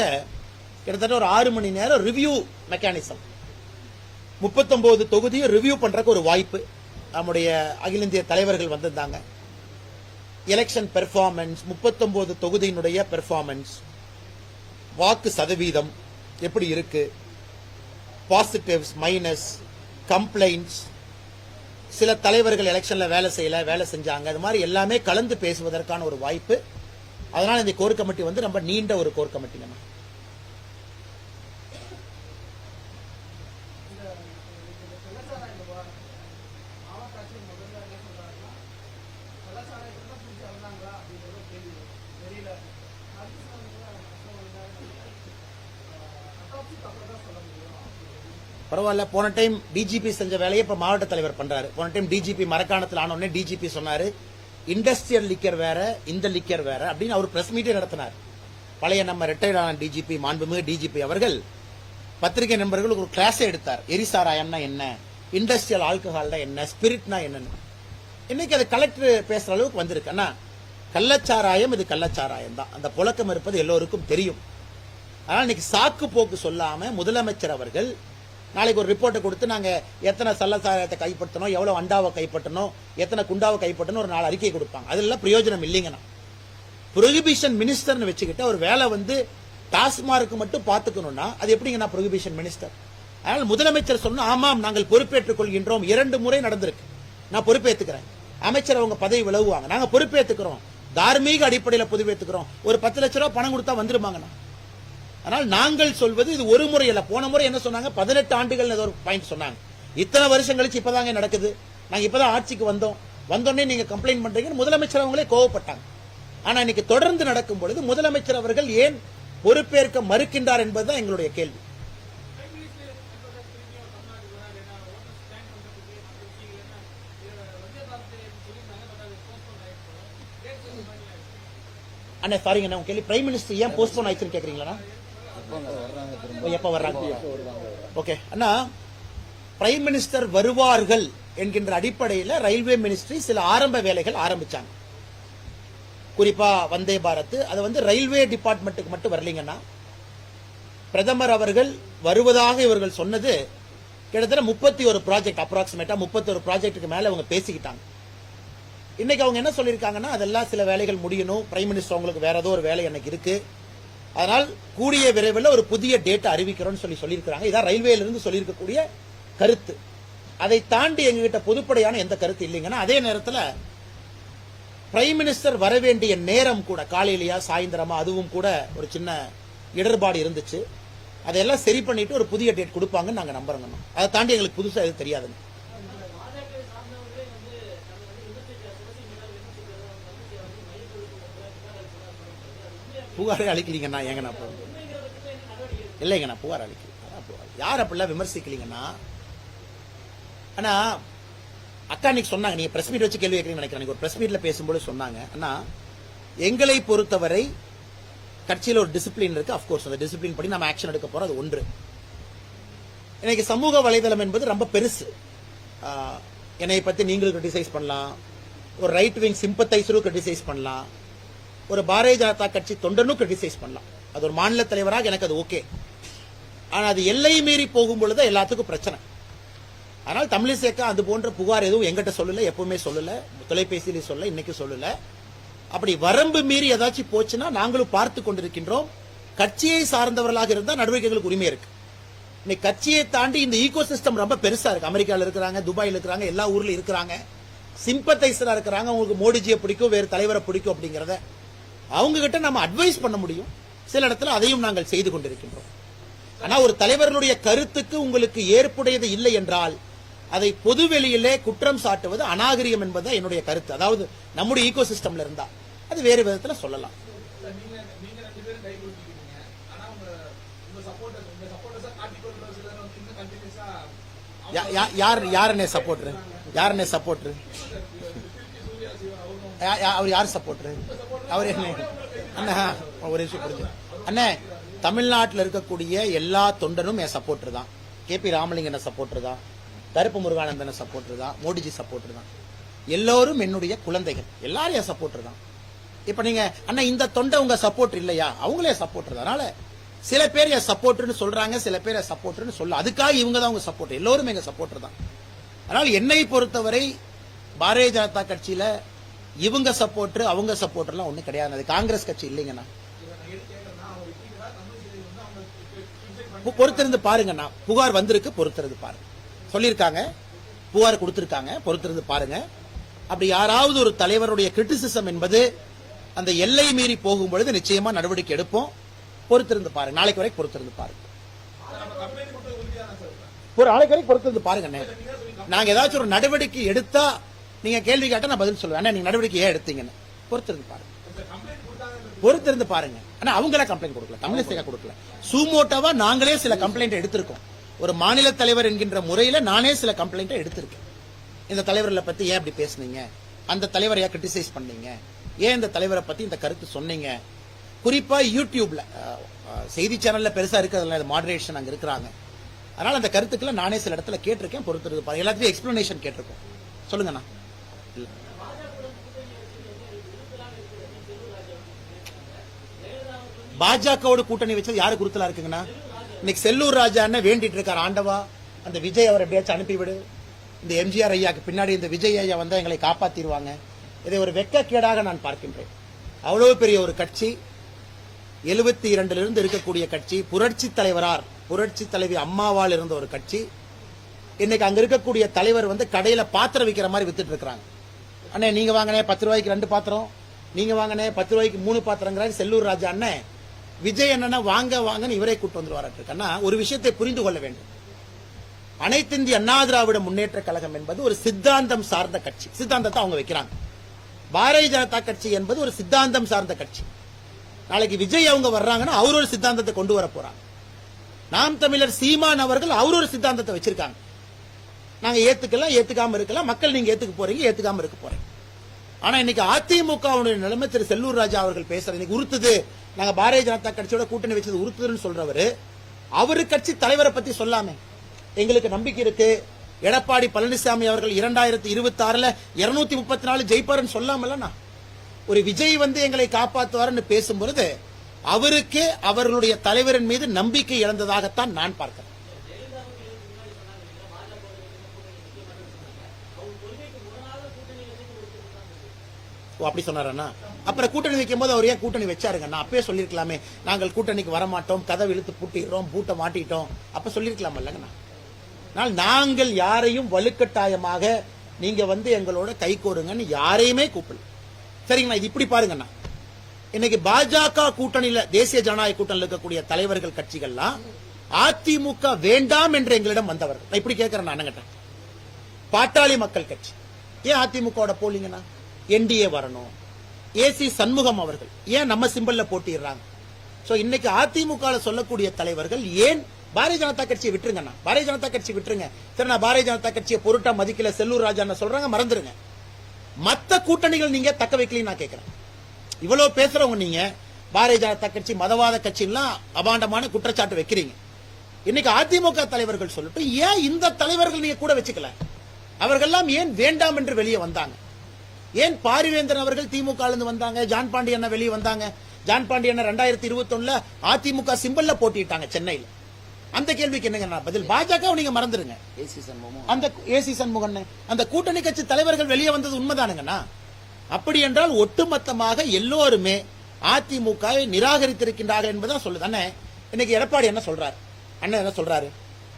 கிட்டத்தட்ட ஒரு 6 மணி நேரம் ரிவ்யூ மெக்கானிசம், 39 தொகுதியை ரிவ்யூ பண்றதுக்கு ஒரு வாய்ப்பு. நம்முடைய அகில இந்திய தலைவர்கள் வந்திருந்தாங்க. எலெக்ஷன் பெர்ஃபார்மன்ஸ், 39 தொகுதியினுடைய பெர்ஃபார்மன்ஸ், வாக்கு சதவீதம் எப்படி இருக்கு, பாசிட்டிவ்ஸ் மைனஸ், கம்ப்ளைண்ட்ஸ், சில தலைவர்கள் எலெக்ஷன்ல வேலை செய்யல, வேலை செஞ்சாங்க, அது மாதிரி எல்லாமே கலந்து பேசுவதற்கான ஒரு வாய்ப்பு. அதனால இந்த கோர் கமிட்டி ரொம்ப நீண்ட ஒரு கோர் கமிட்டி. நம்ம பரவாயில்ல, போன டைம் டிஜிபி செஞ்ச வேலையை இப்ப மாவட்ட தலைவர் பண்றாரு. போன டைம் டிஜிபி மரக்காணத்தில் ஆனோடனே டிஜிபி சொன்னாரு இண்டஸ்ட்ரியல் லிக்கர் வேற, இந்த லிக்கர் வேற அப்படின்னு அவர் பிரஸ் மீட்டே நடத்தினார். பழைய நம்ம ரிட்டையர்ட் ஆன டிஜிபி, மாண்புமிகு டிஜிபி அவர்கள் பத்திரிகை நண்பர்களுக்கு ஒரு கிளாஸ் எடுத்தார். எரிசாராயம்னா என்ன, இண்டஸ்ட்ரியல் ஆல்கஹால்னா என்ன, ஸ்பிரிட்னா என்னன்னு. இன்னைக்கு அது கலெக்டர் பேசுற அளவுக்கு வந்திருக்கு. அண்ணா கள்ளச்சாராயம், இது கள்ளச்சாராயம் தான், அந்த புழக்கம் இருப்பது எல்லோருக்கும் தெரியும். அதனால இன்னைக்கு சாக்கு போக்கு சொல்லாம முதலமைச்சர் அவர்கள் நாளைக்கு ஒரு ரிப்போர்ட்டை கொடுத்து நாங்க எத்தனை சல்லசாரத்தை கைப்பற்றணும், எவ்வளவு அண்டாவை கைப்பற்றணும், எத்தனை குண்டாவை கைப்பற்றணும் ஒரு 4 அறிக்கை கொடுப்பாங்க. அதெல்லாம் பிரயோஜனம் இல்லைங்கண்ணா. புரோஹிபிஷன் மினிஸ்டர்னு வச்சுக்கிட்டு ஒரு வேலை டாஸ்மார்க்கு மட்டும் பாத்துக்கணும்னா அது எப்படிங்கண்ணா புரோஹிபிஷன் மினிஸ்டர்? அதனால முதலமைச்சர் சொன்னா ஆமாம் நாங்கள் பொறுப்பேற்றுக் கொள்கின்றோம். 2 முறை நடந்திருக்கு. நான் பொறுப்பேற்றுக்கிறேன். அமைச்சர் அவங்க பதவி விலகுவாங்க. நாங்க பொறுப்பேற்றுக்கிறோம், தார்மீக அடிப்படையில் பொறுப்பேற்றுக்கிறோம். ஒரு 10 லட்சம் ரூபாய் பணம் கொடுத்தா வந்துருமாங்கண்ணா. ஆனால் நாங்கள் சொல்வது இது ஒரு முறை அல்ல. போன முறை என்ன சொன்னாங்க, 18 ஆண்டுகள் ஒரு பாயிண்ட் சொன்னாங்க. இத்தனை வருஷம் கழிச்சு இப்பதாங்க நடக்குது. நாங்க இப்பதான் ஆட்சிக்கு வந்தோடனே நீங்க கம்ப்ளைண்ட் பண்றீங்கன்னு முதலமைச்சர் அவங்களே கோவப்பட்டாங்க. ஆனா இன்னைக்கு தொடர்ந்து நடக்கும் பொழுது முதலமைச்சர் அவர்கள் ஏன் பொறுப்பேற்க மறுக்கின்றார் என்பதுதான் எங்களுடைய கேள்வி. அண்ணா சாரிங்க அண்ணா, உங்க கேள்வி பிரைம் மினிஸ்டர் ஏன் போஸ்ட்போன் ஆயிடுச்சுன்னு கேக்குறீங்களா? எப்ப வர்றாங்க? ஓகே அண்ணா, பிரைம் மினிஸ்டர் வருவார்கள் என்கின்ற அடிப்படையில் ரயில்வே மினிஸ்ட்ரி சில ஆரம்ப வேலைகள் ஆரம்பிச்சாங்க. குறிப்பா வந்தே பாரத், அது வந்து ரயில்வே டிபார்ட்மெண்ட்டுக்கு மட்டும் வரலீங்கன்னா, பிரதமர் அவர்கள் வருவதாக இவர்கள் சொன்னது கிட்டத்தட்ட 31 ப்ராஜெக்ட், அப்ராக்சிமேட்டா 31 ப்ராஜெக்ட்டுக்கு மேல அவங்க பேசிக்கிட்டாங்க. இன்னைக்கு அவங்க என்ன சொல்லியிருக்காங்கன்னா, அதெல்லாம் சில வேலைகள் முடியணும், பிரைம் மினிஸ்டர் உங்களுக்கு வேற ஏதோ ஒரு வேலை எனக்கு இருக்கு, அதனால் கூடிய விரைவில் ஒரு புதிய டேட்டா அறிவிக்கிறோம்னு சொல்லியிருக்காங்க. இதான் ரயில்வேல இருந்து சொல்லியிருக்கக்கூடிய கருத்து. அதை தாண்டி எங்ககிட்ட பொதுப்படையான எந்த கருத்து இல்லைங்கன்னா, அதே நேரத்தில் பிரைம் மினிஸ்டர் வர வேண்டிய நேரம் கூட காலையிலயா சாயந்தரமா அதுவும் கூட ஒரு சின்ன இடர்பாடு இருந்துச்சு. அதையெல்லாம் சரி பண்ணிட்டு ஒரு புதிய டேட் கொடுப்பாங்கன்னு நாங்க நம்புறோம். அதை தாண்டி எங்களுக்கு புதுசா எதுவும் தெரியாதுங்க. புகாரே அளிக்கலீங்கண்ணா. ஏங்கண்ணா இல்லைங்கண்ணா, புகார் அளிக்கல. யார் அப்படிலாம் விமர்சிக்கலீங்கன்னா, ஆனா அக்கா இன்னைக்கு சொன்னாங்க, நீங்க பிரஸ் மீட் வச்சு கேள்வி கேட்கறீங்கன்னு நினைக்கிறேன். ஒரு பிரஸ் மீட்ல பேசும்போது சொன்னாங்க, அண்ணா எங்களை பொறுத்தவரை கட்சியில் ஒரு டிசிப்ளின் இருக்கு. அப்கோர்ஸ் அந்த டிசிப்ளின் படி நம்ம ஆக்ஷன் எடுக்க போறோம், அது ஒன்று. இன்னைக்கு சமூக வலைதளம் என்பது ரொம்ப பெருசு. என்னை பத்தி நீங்களும் கிரிட்டிசைஸ் பண்ணலாம், ஒரு ரைட் விங் சிம்பத்தைசரும் கிரிட்டிசைஸ் பண்ணலாம், ஒரு பாரதிய ஜனதா கட்சி தொண்டனும் கிரிட்டிசைஸ் பண்ணலாம். அது ஒரு மாநில தலைவராக எனக்கு அது ஓகே. ஆனா அது எல்லை மீறி போகும் பொழுது எல்லாத்துக்கும் பிரச்சனை. ஆனால் தமிழிசைக்கா அது போன்ற புகார் எதுவும் எங்கிட்ட சொல்லல, எப்பவுமே சொல்லல, தொலைபேசியில சொல்ல, இன்னைக்கு சொல்லல. அப்படி வரம்பு மீறி ஏதாச்சும் போச்சுன்னா நாங்களும் பார்த்து கொண்டிருக்கின்றோம். கட்சியை சார்ந்தவர்களாக இருந்தால் நடவடிக்கைகளுக்கு உரிமை இருக்கு. இன்னைக்கு கட்சியை தாண்டி இந்த ஈகோ சிஸ்டம் ரொம்ப பெருசா இருக்கு. அமெரிக்காவில் இருக்கிறாங்க, துபாயில் இருக்கிறாங்க, எல்லா ஊர்ல இருக்கிறாங்க, சிம்பத்தைசரா இருக்கிறாங்க. உங்களுக்கு மோடிஜியை பிடிக்கும், வேறு தலைவரை பிடிக்கும் அப்படிங்கறத அவங்க கிட்ட நம்ம அட்வைஸ் பண்ண முடியும். சில இடத்துல அதையும் நாங்கள் செய்து கொண்டிருக்கின்றோம். ஆனா ஒரு தலைவர்களுடைய கருத்துக்கு உங்களுக்கு ஏற்புடையது இல்லை என்றால் அதை பொதுவெளியிலே குற்றம் சாட்டுவது அநாகரிகம் என்பது என்னுடைய கருத்து. அதாவது நம்முடைய ஈகோ சிஸ்டம்ல இருந்தா அது வேறு விதத்துல சொல்லலாம். யாருன்னே சப்போர்டர், யாருன்னே சப்போர்டர், அவர் யார் சப்போர்டர்? அவர் என்ன அண்ணா ஒரு விஷயம் புரிஞ்சு அண்ணே, தமிழ்நாட்டில் இருக்கக்கூடிய எல்லா தொண்டனும் என் சப்போர்டர் தான். KP ராமலிங்கன சப்போர்டர் தான், கருப்பு முருகானந்தன சப்போர்டர் தான், மோடிஜி சப்போர்டர் தான். எல்லோரும் என்னுடைய குழந்தைகள், எல்லாரும் என் சப்போர்டர் தான். இப்ப நீங்க அண்ணா இந்த தொண்டை உங்க சப்போர்ட் இல்லையா, அவங்களே சப்போர்டர். அதனால சில பேர் என் சப்போர்டர்னு சொல்றாங்க, சில பேர் என் சப்போர்டர்னு சொல்ல, அதுக்காக இவங்க தான் உங்க சப்போர்ட், எல்லோரும் எங்க சப்போர்டர் தான். அதனால என்னை பொறுத்தவரை பாரதிய ஜனதா கட்சியில இவங்க சப்போர்டர் அவங்க சப்போர்டர்லாம் ஒண்ணு கிடையாது. அது காங்கிரஸ் கட்சி இல்லைங்கண்ணா. பொறுத்திருந்து பாருங்கண்ணா, புகார் வந்திருக்கு, பொறுத்திருந்து பாருங்க. சொல்லியிருக்காங்க, புகார் கொடுத்திருக்காங்க, பொறுத்திருந்து பாருங்க. அப்படி யாராவது ஒரு தலைவருடைய கிரிட்டிசிசம் என்பது அந்த எல்லை மீறி போகும் பொழுது நிச்சயமா நடவடிக்கை எடுப்போம். பொறுத்திருந்து பாருங்க, நாளைக்கு வரைக்கும் பொறுத்திருந்து பாருங்க. ஒரு நாளைக்கு வரைக்கும் பொறுத்திருந்து பாருங்க. நாங்க ஏதாச்சும் ஒரு நடவடிக்கை எடுத்தா நீங்க கேள்வி கேட்டா நான் பதில் சொல்லுவேன். நீங்க நடவடிக்கை ஏன் எடுத்தீங்கன்னு பொறுத்திருந்து பாருங்க, பொறுத்திருந்து பாருங்க. ஆனா அவங்கள கம்ப்ளைண்ட் கொடுக்கல, தமிழிசையா கொடுக்கல, சூமோட்டோவா நாங்களே சில கம்ப்ளைண்ட் எடுத்திருக்கோம். ஒரு மாநில தலைவர் என்கின்ற முறையில நானே சில கம்ப்ளைண்ட் எடுத்திருக்கேன். இந்த தலைவர்களை பத்தி ஏன் அப்படி பேசுனீங்க, அந்த தலைவரை ஏன் கிரிட்டிசைஸ் பண்ணீங்க, ஏன் இந்த தலைவரை பத்தி இந்த கருத்து சொன்னீங்க. குறிப்பா யூடியூப்ல செய்தி சேனல்ல பெருசா இருக்கிறதுல மாடரேஷன் அங்க இருக்கிறாங்க. அதனால அந்த கருத்துக்களை நானே சில இடத்துல கேட்டிருக்கேன். பொறுத்திருந்து பாருங்க, எல்லாத்தையும் எக்ஸ்பிளனேஷன் கேட்டிருக்கோம். சொல்லுங்கண்ணா. பாஜகவோட கூட்டணி வச்சது யாரு குருத்தலா இருக்குங்கண்ணா? இன்னைக்கு செல்லூர் ராஜா என்ன வேண்டிட்டு இருக்காரு, ஆண்டவா அந்த விஜய் அவரை எப்படியாச்சும் அனுப்பிவிடு, இந்த எம்ஜிஆர் ஐயாக்கு பின்னாடி இந்த விஜய் ஐயா வந்தா எங்களை காப்பாத்திடுவாங்க. இதை ஒரு வெட்கக்கேடாக நான் பார்க்கின்றேன். அவ்வளவு பெரிய ஒரு கட்சி, 72 இருந்து இருக்கக்கூடிய கட்சி, புரட்சி தலைவரார் புரட்சி தலைவி அம்மாவால் இருந்த ஒரு கட்சி, இன்னைக்கு அங்க இருக்கக்கூடிய தலைவர் வந்து கடையில பாத்திரம் விற்கிற மாதிரி வித்துட்டு இருக்காங்க. அண்ணே நீங்க வாங்கினே 10 ரூபாய்க்கு 2 பாத்திரம், நீங்க வாங்கினே 10 ரூபாய்க்கு 3 பாத்திரங்கிறாங்க செல்லூர் ராஜா அண்ணே. விஜய் என்னன்னா வாங்க வாங்கன்னு இவரை கூட்டு வந்து வராட்டுருக்கா. ஒரு விஷயத்தை புரிந்து கொள்ள வேண்டும். அனைத்து இந்திய அண்ணா திராவிட முன்னேற்ற கழகம் என்பது ஒரு சித்தாந்தம் சார்ந்த கட்சி. சித்தாந்தத்தை அவங்க வைக்கிறாங்க. பாரதிய ஜனதா கட்சி என்பது ஒரு சித்தாந்தம் சார்ந்த கட்சி. நாளைக்கு விஜய் அவங்க வர்றாங்கன்னா அவர் ஒரு சித்தாந்தத்தை கொண்டு வர போறாங்க. நாம் தமிழர் சீமான் அவர்கள் அவர் ஒரு சித்தாந்தத்தை வச்சிருக்காங்க. நாங்க ஏத்துக்கலாம், ஏத்துக்காம இருக்கலாம், மக்கள் நீங்க ஏத்துக்க போறீங்க, ஏத்துக்காம இருக்க போறீங்க. ஆனா இன்னைக்கு அதிமுகவுடைய நிலைமை திரு செல்லூர் ராஜா அவர்கள் பேசுறது இன்னைக்கு உறுத்துது. நாங்க பாரதிய ஜனதா கட்சியோட கூட்டணி வச்சது உறுத்துதுன்னு சொல்றவரு அவரு கட்சி தலைவரை பத்தி சொல்லாமே. எங்களுக்கு நம்பிக்கை இருக்கு எடப்பாடி பழனிசாமி அவர்கள் 2026ல 234 ஜெயிப்பாருன்னு சொல்லாமல்லண்ணா. ஒரு விஜய் வந்து எங்களை காப்பாற்றுவார்னு பேசும்பொழுது அவருக்கு அவர்களுடைய தலைவரின் மீது நம்பிக்கை இழந்ததாகத்தான் நான் பார்க்கிறேன். அப்படி சொன்னாரண்ணா. அப்புறம் கூட்டணி வைக்கும் போது அவர் ஏன் கூட்டணி வச்சாருங்க? நான் அப்பயே சொல்லிருக்கலாமே, நாங்கள் கூட்டணிக்கு வரமாட்டோம், கதவு இழுத்து பூட்டிடுறோம், பூட்டை மாட்டிட்டோம், அப்ப சொல்லிருக்கலாம் இல்லைங்கண்ணா. நாங்கள் யாரையும் வலுக்கட்டாயமாக நீங்க வந்து எங்களோட கை கோருங்கன்னு யாரையுமே கூப்பிடல. சரிங்கண்ணா, இது இப்படி பாருங்கண்ணா. இன்னைக்கு பாஜக கூட்டணியில தேசிய ஜனநாயக கூட்டணியில் இருக்கக்கூடிய தலைவர்கள் கட்சிகள்லாம் அதிமுக வேண்டாம் என்று எங்களிடம் வந்தவர்கள். நான் இப்படி கேட்கிறேன் அண்ணங்கிட்ட. பாட்டாளி மக்கள் கட்சி ஏன் அதிமுக போலீங்கன்னா என்டிஏ வரணும். ஏசி சண்முகம் அவர்கள் ஏன் நம்ம சிம்பல்ல போட்டிடுறாங்க. சோ இன்னைக்கு அதிமுக சொல்லக்கூடிய தலைவர்கள் ஏன் பாரதிய ஜனதா கட்சியை விட்டுருங்கண்ணா, பாரதிய ஜனதா கட்சி விட்டுருங்க. சரி, நான் பாரதிய ஜனதா கட்சியை பொருட்டா மதிக்கல, செல்லூர் ராஜா சொல்றாங்க, மறந்துருங்க. மத்த கூட்டணிகள் நீங்க தக்க வைக்கலன்னு நான் கேட்கிறேன். இவ்வளவு பேசுறவங்க நீங்க பாரதிய ஜனதா கட்சி மதவாத கட்சிலாம் அபாண்டமான குற்றச்சாட்டு வைக்கிறீங்க. இன்னைக்கு அதிமுக தலைவர்கள் சொல்லட்டு ஏன் இந்த தலைவர்கள் நீங்க கூட வச்சுக்கல? அவர்கள்லாம் ஏன் வேண்டாம் என்று வெளியே வந்தாங்க? ஏன் பாரிவேந்தன் அவர்கள் திமுக இருந்து வந்தாங்க, ஜான் பாண்டியன் வெளியே வந்தாங்க. ஜான் பாண்டியன் 2021ல அதிமுக சிம்பல்ல போட்டிட்டாங்க சென்னையில். அந்த கேள்விக்கு என்னங்க பதில்? பாஜக நீங்க மறந்துருங்க. அந்த ஏசி சண்முகன் அந்த கூட்டணி கட்சி தலைவர்கள் வெளியே வந்தது உண்மைதானுங்கண்ணா. அப்படி என்றால் ஒட்டுமொத்தமாக எல்லோருமே அதிமுக நிராகரித்திருக்கின்றார்கள் என்பதான் சொல்லுது. அண்ணே இன்னைக்கு எடப்பாடி என்ன சொல்றாரு? அண்ணன் என்ன சொல்றாரு?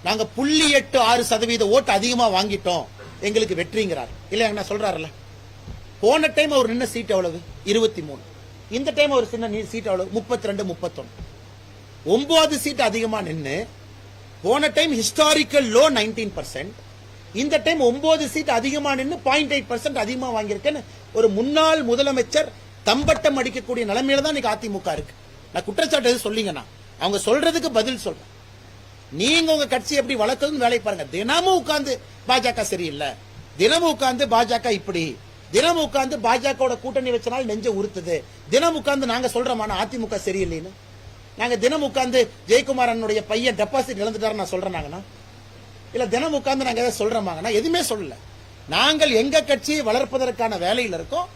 நாங்க 0.86% ஓட்டு அதிகமா வாங்கிட்டோம், எங்களுக்கு வெற்றிங்கிறார். இல்ல என்ன சொல்றாருல்ல, போன டைம் அவர் நின்ன சீட் எவ்வளவு? 23. இந்த டைம் அவர் சின்ன சீட் எவ்வளவு? 32, 31. 9 சீட் அதிகமா நின்னு போன டைம் ஹிஸ்டாரிக்கல் லோ 19%. இந்த டைம் 9 சீட் அதிகமா நின்னு 0.8% அதிகமா வாங்கியிருக்கேன்னு ஒரு முன்னாள் முதலமைச்சர் தம்பட்டம் அடிக்கக்கூடிய நிலைமையில தான் இன்னைக்கு அதிமுக இருக்கு. நான் குற்றச்சாட்டு எது சொல்லிங்கன்னா அவங்க சொல்றதுக்கு பதில் சொல்றேன். நீங்க உங்க கட்சி எப்படி வளர்க்கணும்னு வேலை பாருங்க. தினமும் உட்கார்ந்து பாஜக சரியில்லை, தினமும் உட்கார்ந்து பாஜக இப்படி, தினமும் உட்கார்ந்து பாஜக கூட்டணி வச்சனால நெஞ்ச உறுத்துது, தினம் உட்கார்ந்து நாங்க சொல்றோமான அதிமுக சரியில்லைன்னு. நாங்க தினம் உட்கார்ந்து ஜெயக்குமாரனுடைய பையன் டெபாசிட் இழந்துட்டாரு நான் சொல்றேன். இல்ல தினம் உட்கார்ந்து நாங்க எதாவது சொல்றோமாங்கன்னா எதுவுமே சொல்லல. நாங்கள் எங்க கட்சியை வளர்ப்பதற்கான வேலையில் இருக்கோம்.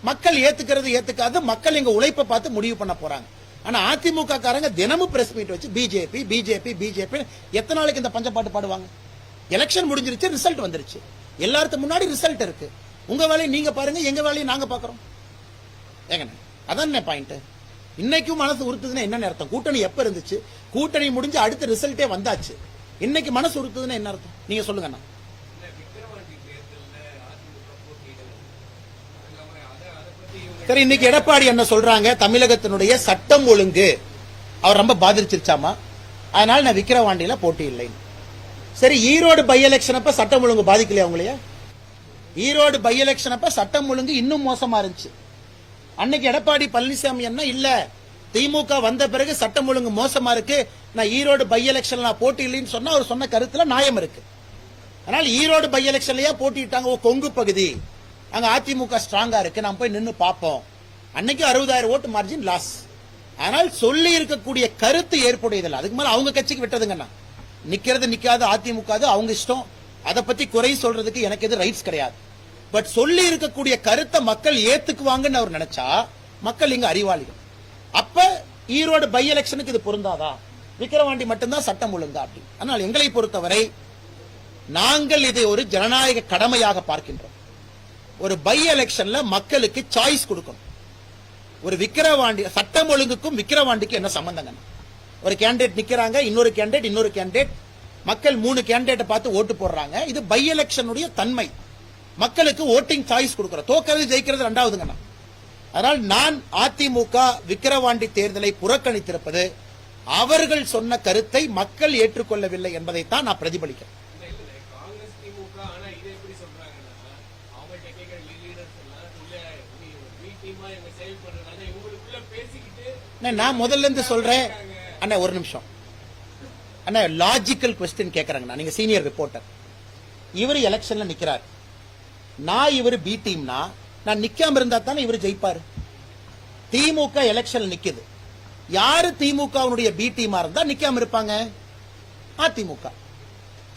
மக்கள் ஏத்துக்கிறது ஏத்துக்காது, மக்கள் எங்க உழைப்பை பார்த்து முடிவு பண்ண போறாங்க. ஆனா அதிமுக காரங்க தினமும் பிரஸ் மீட் வச்சு பிஜேபி பிஜேபி பிஜேபி எத்தனை நாளைக்கு இந்த பஞ்சப்பாட்டு பாடுவாங்க? எலெக்ஷன் முடிஞ்சிருச்சு, ரிசல்ட் வந்துருச்சு, எல்லாத்துக்கும் முன்னாடி ரிசல்ட் இருக்கு. உங்க வேலையை நீங்க பாருங்க, எங்க வேலையை நாங்க பாக்குறோம். ஏங்க அதான் பாயிண்ட். இன்னைக்கும் மனசு உறுத்துதுன்னா என்ன அர்த்தம்? கூட்டணி எப்ப இருந்துச்சு? கூட்டணி முடிஞ்சு அடுத்த ரிசல்ட்டே வந்தாச்சு. இன்னைக்கு மனசு உறுத்துதுன்னா என்ன அர்த்தம்? நீங்க சொல்லுங்க. சரி, இன்னைக்கு எடப்பாடி என்ன சொல்றாங்க? தமிழகத்தினுடைய சட்டம் ஒழுங்கு அவர் ரொம்ப பாதிச்சிருச்சாமா, அதனால நான் விக்கிரவாண்டியில போட்டி இல்லை. சரி, ஈரோடு பை எலெக்ஷன் அப்ப சட்டம் ஒழுங்கு பாதிக்கலையா உங்களையா? ஈரோடு பை எலெக்ஷன் அப்ப சட்டம் ஒழுங்கு இன்னும் மோசமா இருந்துச்சு. அன்னைக்கு எடப்பாடி பழனிசாமி என்ன இல்ல, திமுக வந்த பிறகு சட்டம் ஒழுங்கு மோசமா இருக்கு, நான் ஈரோடு பை எலெக்ஷன்ல போட்டி இல்லைன்னு சொன்னா அவர் சொன்ன கருத்துல நியாயம் இருக்கு. அதனால ஈரோடு பை எலெக்ஷன்லயே போட்டிட்டாங்க. கொங்கு பகுதி அங்க அதிமுக ஸ்ட்ராங்கா இருக்கு, நாம் போய் நின்னு பார்ப்போம். அன்னைக்கு 60,000 ஓட்டு மார்ஜின் லாஸ். ஆனால் சொல்லி இருக்கக்கூடிய கருத்து ஏற்புடையதில்லை. அதுக்கு மேல அவங்க கட்சிக்கு விட்டதுங்கண்ணா. நிக்கிறது நிக்காது அதிமுக அவங்க இஷ்டம், அதை பத்தி குறை சொல்றதுக்கு எனக்கு எது ரைட்ஸ் கிடையாது. பட் சொல்லி இருக்கக்கூடிய கருத்தை மக்கள் ஏத்துக்குவாங்கன்னு அவர் நினைச்சா மக்கள் இங்க அறிவாளிகள். அப்ப ஈரோடு பை எலெக்ஷனுக்கு இது பொருந்தாதா? விக்கிரவாண்டி மட்டும்தான் சட்டம் ஒழுங்கா அப்படி? ஆனால் எங்களை பொறுத்தவரை நாங்கள் இதை ஒரு ஜனநாயக கடமையாக பார்க்கின்றோம். ஒரு பை எலெக்ஷன்ல மக்களுக்கு சாய்ஸ் கொடுக்கணும். ஒரு விக்கிரவாண்டி சட்டம் ஒழுங்குக்கும் விக்கிரவாண்டிக்கும் என்ன சம்பந்தங்க? ஒரு கேண்டிடேட் நிக்கிறாங்க, இன்னொரு கேண்டிடேட், மக்கள் 3 கேண்டிடேட்டை பார்த்து ஓட்டு போடுறாங்க. இது பை எலெக்ஷனுடைய தன்மை. மக்களுக்கு ஓட்டிங் சாய்ஸ் கொடுக்கிறோம். தோக்கிறது ஜெயிக்கிறது ரெண்டாவதுங்க. அதனால் நான் அதிமுக விக்கிரவாண்டி தேர்தலை புறக்கணித்திருப்பது அவர்கள் சொன்ன கருத்தை மக்கள் ஏற்றுக்கொள்ளவில்லை என்பதைத்தான் நான் பிரதிபலிக்கிறேன். நான் முதல்ல இருந்து சொல்றேன் அண்ணா, ஒரு நிமிஷம் அண்ணா, லாஜிக்கல் क्वेश्चन கேக்குறாங்க. நீங்க சீனியர் ரிப்போர்ட்டர், இவர் எலெக்ஷன்ல நிக்கிறார், நான் இவர் பி டீம்னா நான் நிக்காம இருந்தா தானே இவர் ஜெயிப்பாரு. திமுக எலெக்ஷன் நிக்குது, யாரு திமுகவுடைய பி டீமா இருந்தா நிக்காம இருப்பாங்க? அதிமுக.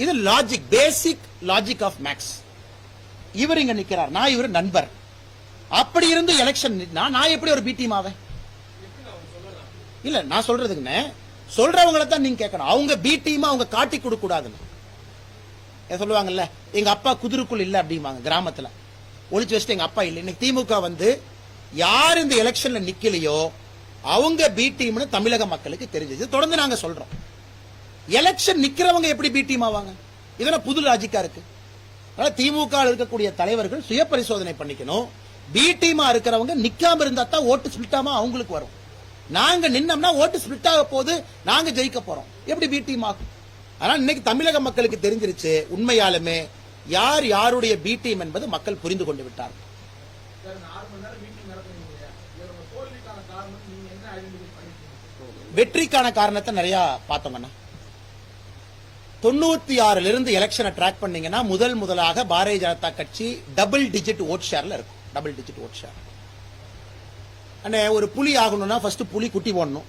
இது logic, basic logic of maths. இவர் இங்க நிக்கிறார், நான் இவர் நண்பர். அப்படி இருந்து எலெக்ஷன் நான் எப்படி ஒரு பி டீம் ஆவேன்? இல்ல நான் சொல்றதுக்குன்னு சொல்றவங்கள தான் நீங்க கேட்கணும். அவங்க பி டீமா அவங்க காட்டி கொடுக்க கூடாதுன்னு சொல்லுவாங்கல்ல, எங்க அப்பா குதிரைக்குள் இல்ல அப்படிம்பாங்க கிராமத்துல, ஒளிச்சு வச்சுட்டு எங்க அப்பா இல்ல. இன்னைக்கு திமுக வந்து யார் இந்த எலெக்ஷன்ல நிக்கலையோ அவங்க பி டீம்னு தமிழக மக்களுக்கு தெரிஞ்சது. தொடர்ந்து நாங்க சொல்றோம், எலெக்ஷன் நிக்கிறவங்க எப்படி பி டீம் ஆவாங்க? இதெல்லாம் புது லாஜிக்கா இருக்கு. அதனால திமுக இருக்கக்கூடிய தலைவர்கள் சுய பரிசோதனை பண்ணிக்கணும். பி டீமா இருக்கிறவங்க நிக்காம இருந்தா தான் ஓட்டு ஸ்பிளிட்டாம அவங்களுக்கு வரும். நாங்க நின்னோம்னா ஓட்டு ஸ்பிளிட் ஆக போது, நாங்க ஜெயிக்க போறோம். எப்படி பி டீம் ஆகும்? ஆனா இன்னைக்கு தமிழக மக்களுக்கு தெரிஞ்சிருச்சு, உண்மையாலுமே யார் யாருடைய பி டீம் என்பது மக்கள் புரிந்து கொண்டு விட்டார். வெற்றிக்கான காரணத்தை நிறைய பார்த்தோம்னா, 96 இருந்து எலெக்ஷனை ட்ராக் பண்ணீங்கன்னா முதலாக பாரதிய ஜனதா கட்சி டபுள் டிஜிட் ஓட் ஷேர்ல இருக்கும். Double digit vote share. அண்ணே, ஒரு புலி ஆகணும்னா ஃபர்ஸ்ட் புலி குட்டி போடணும்,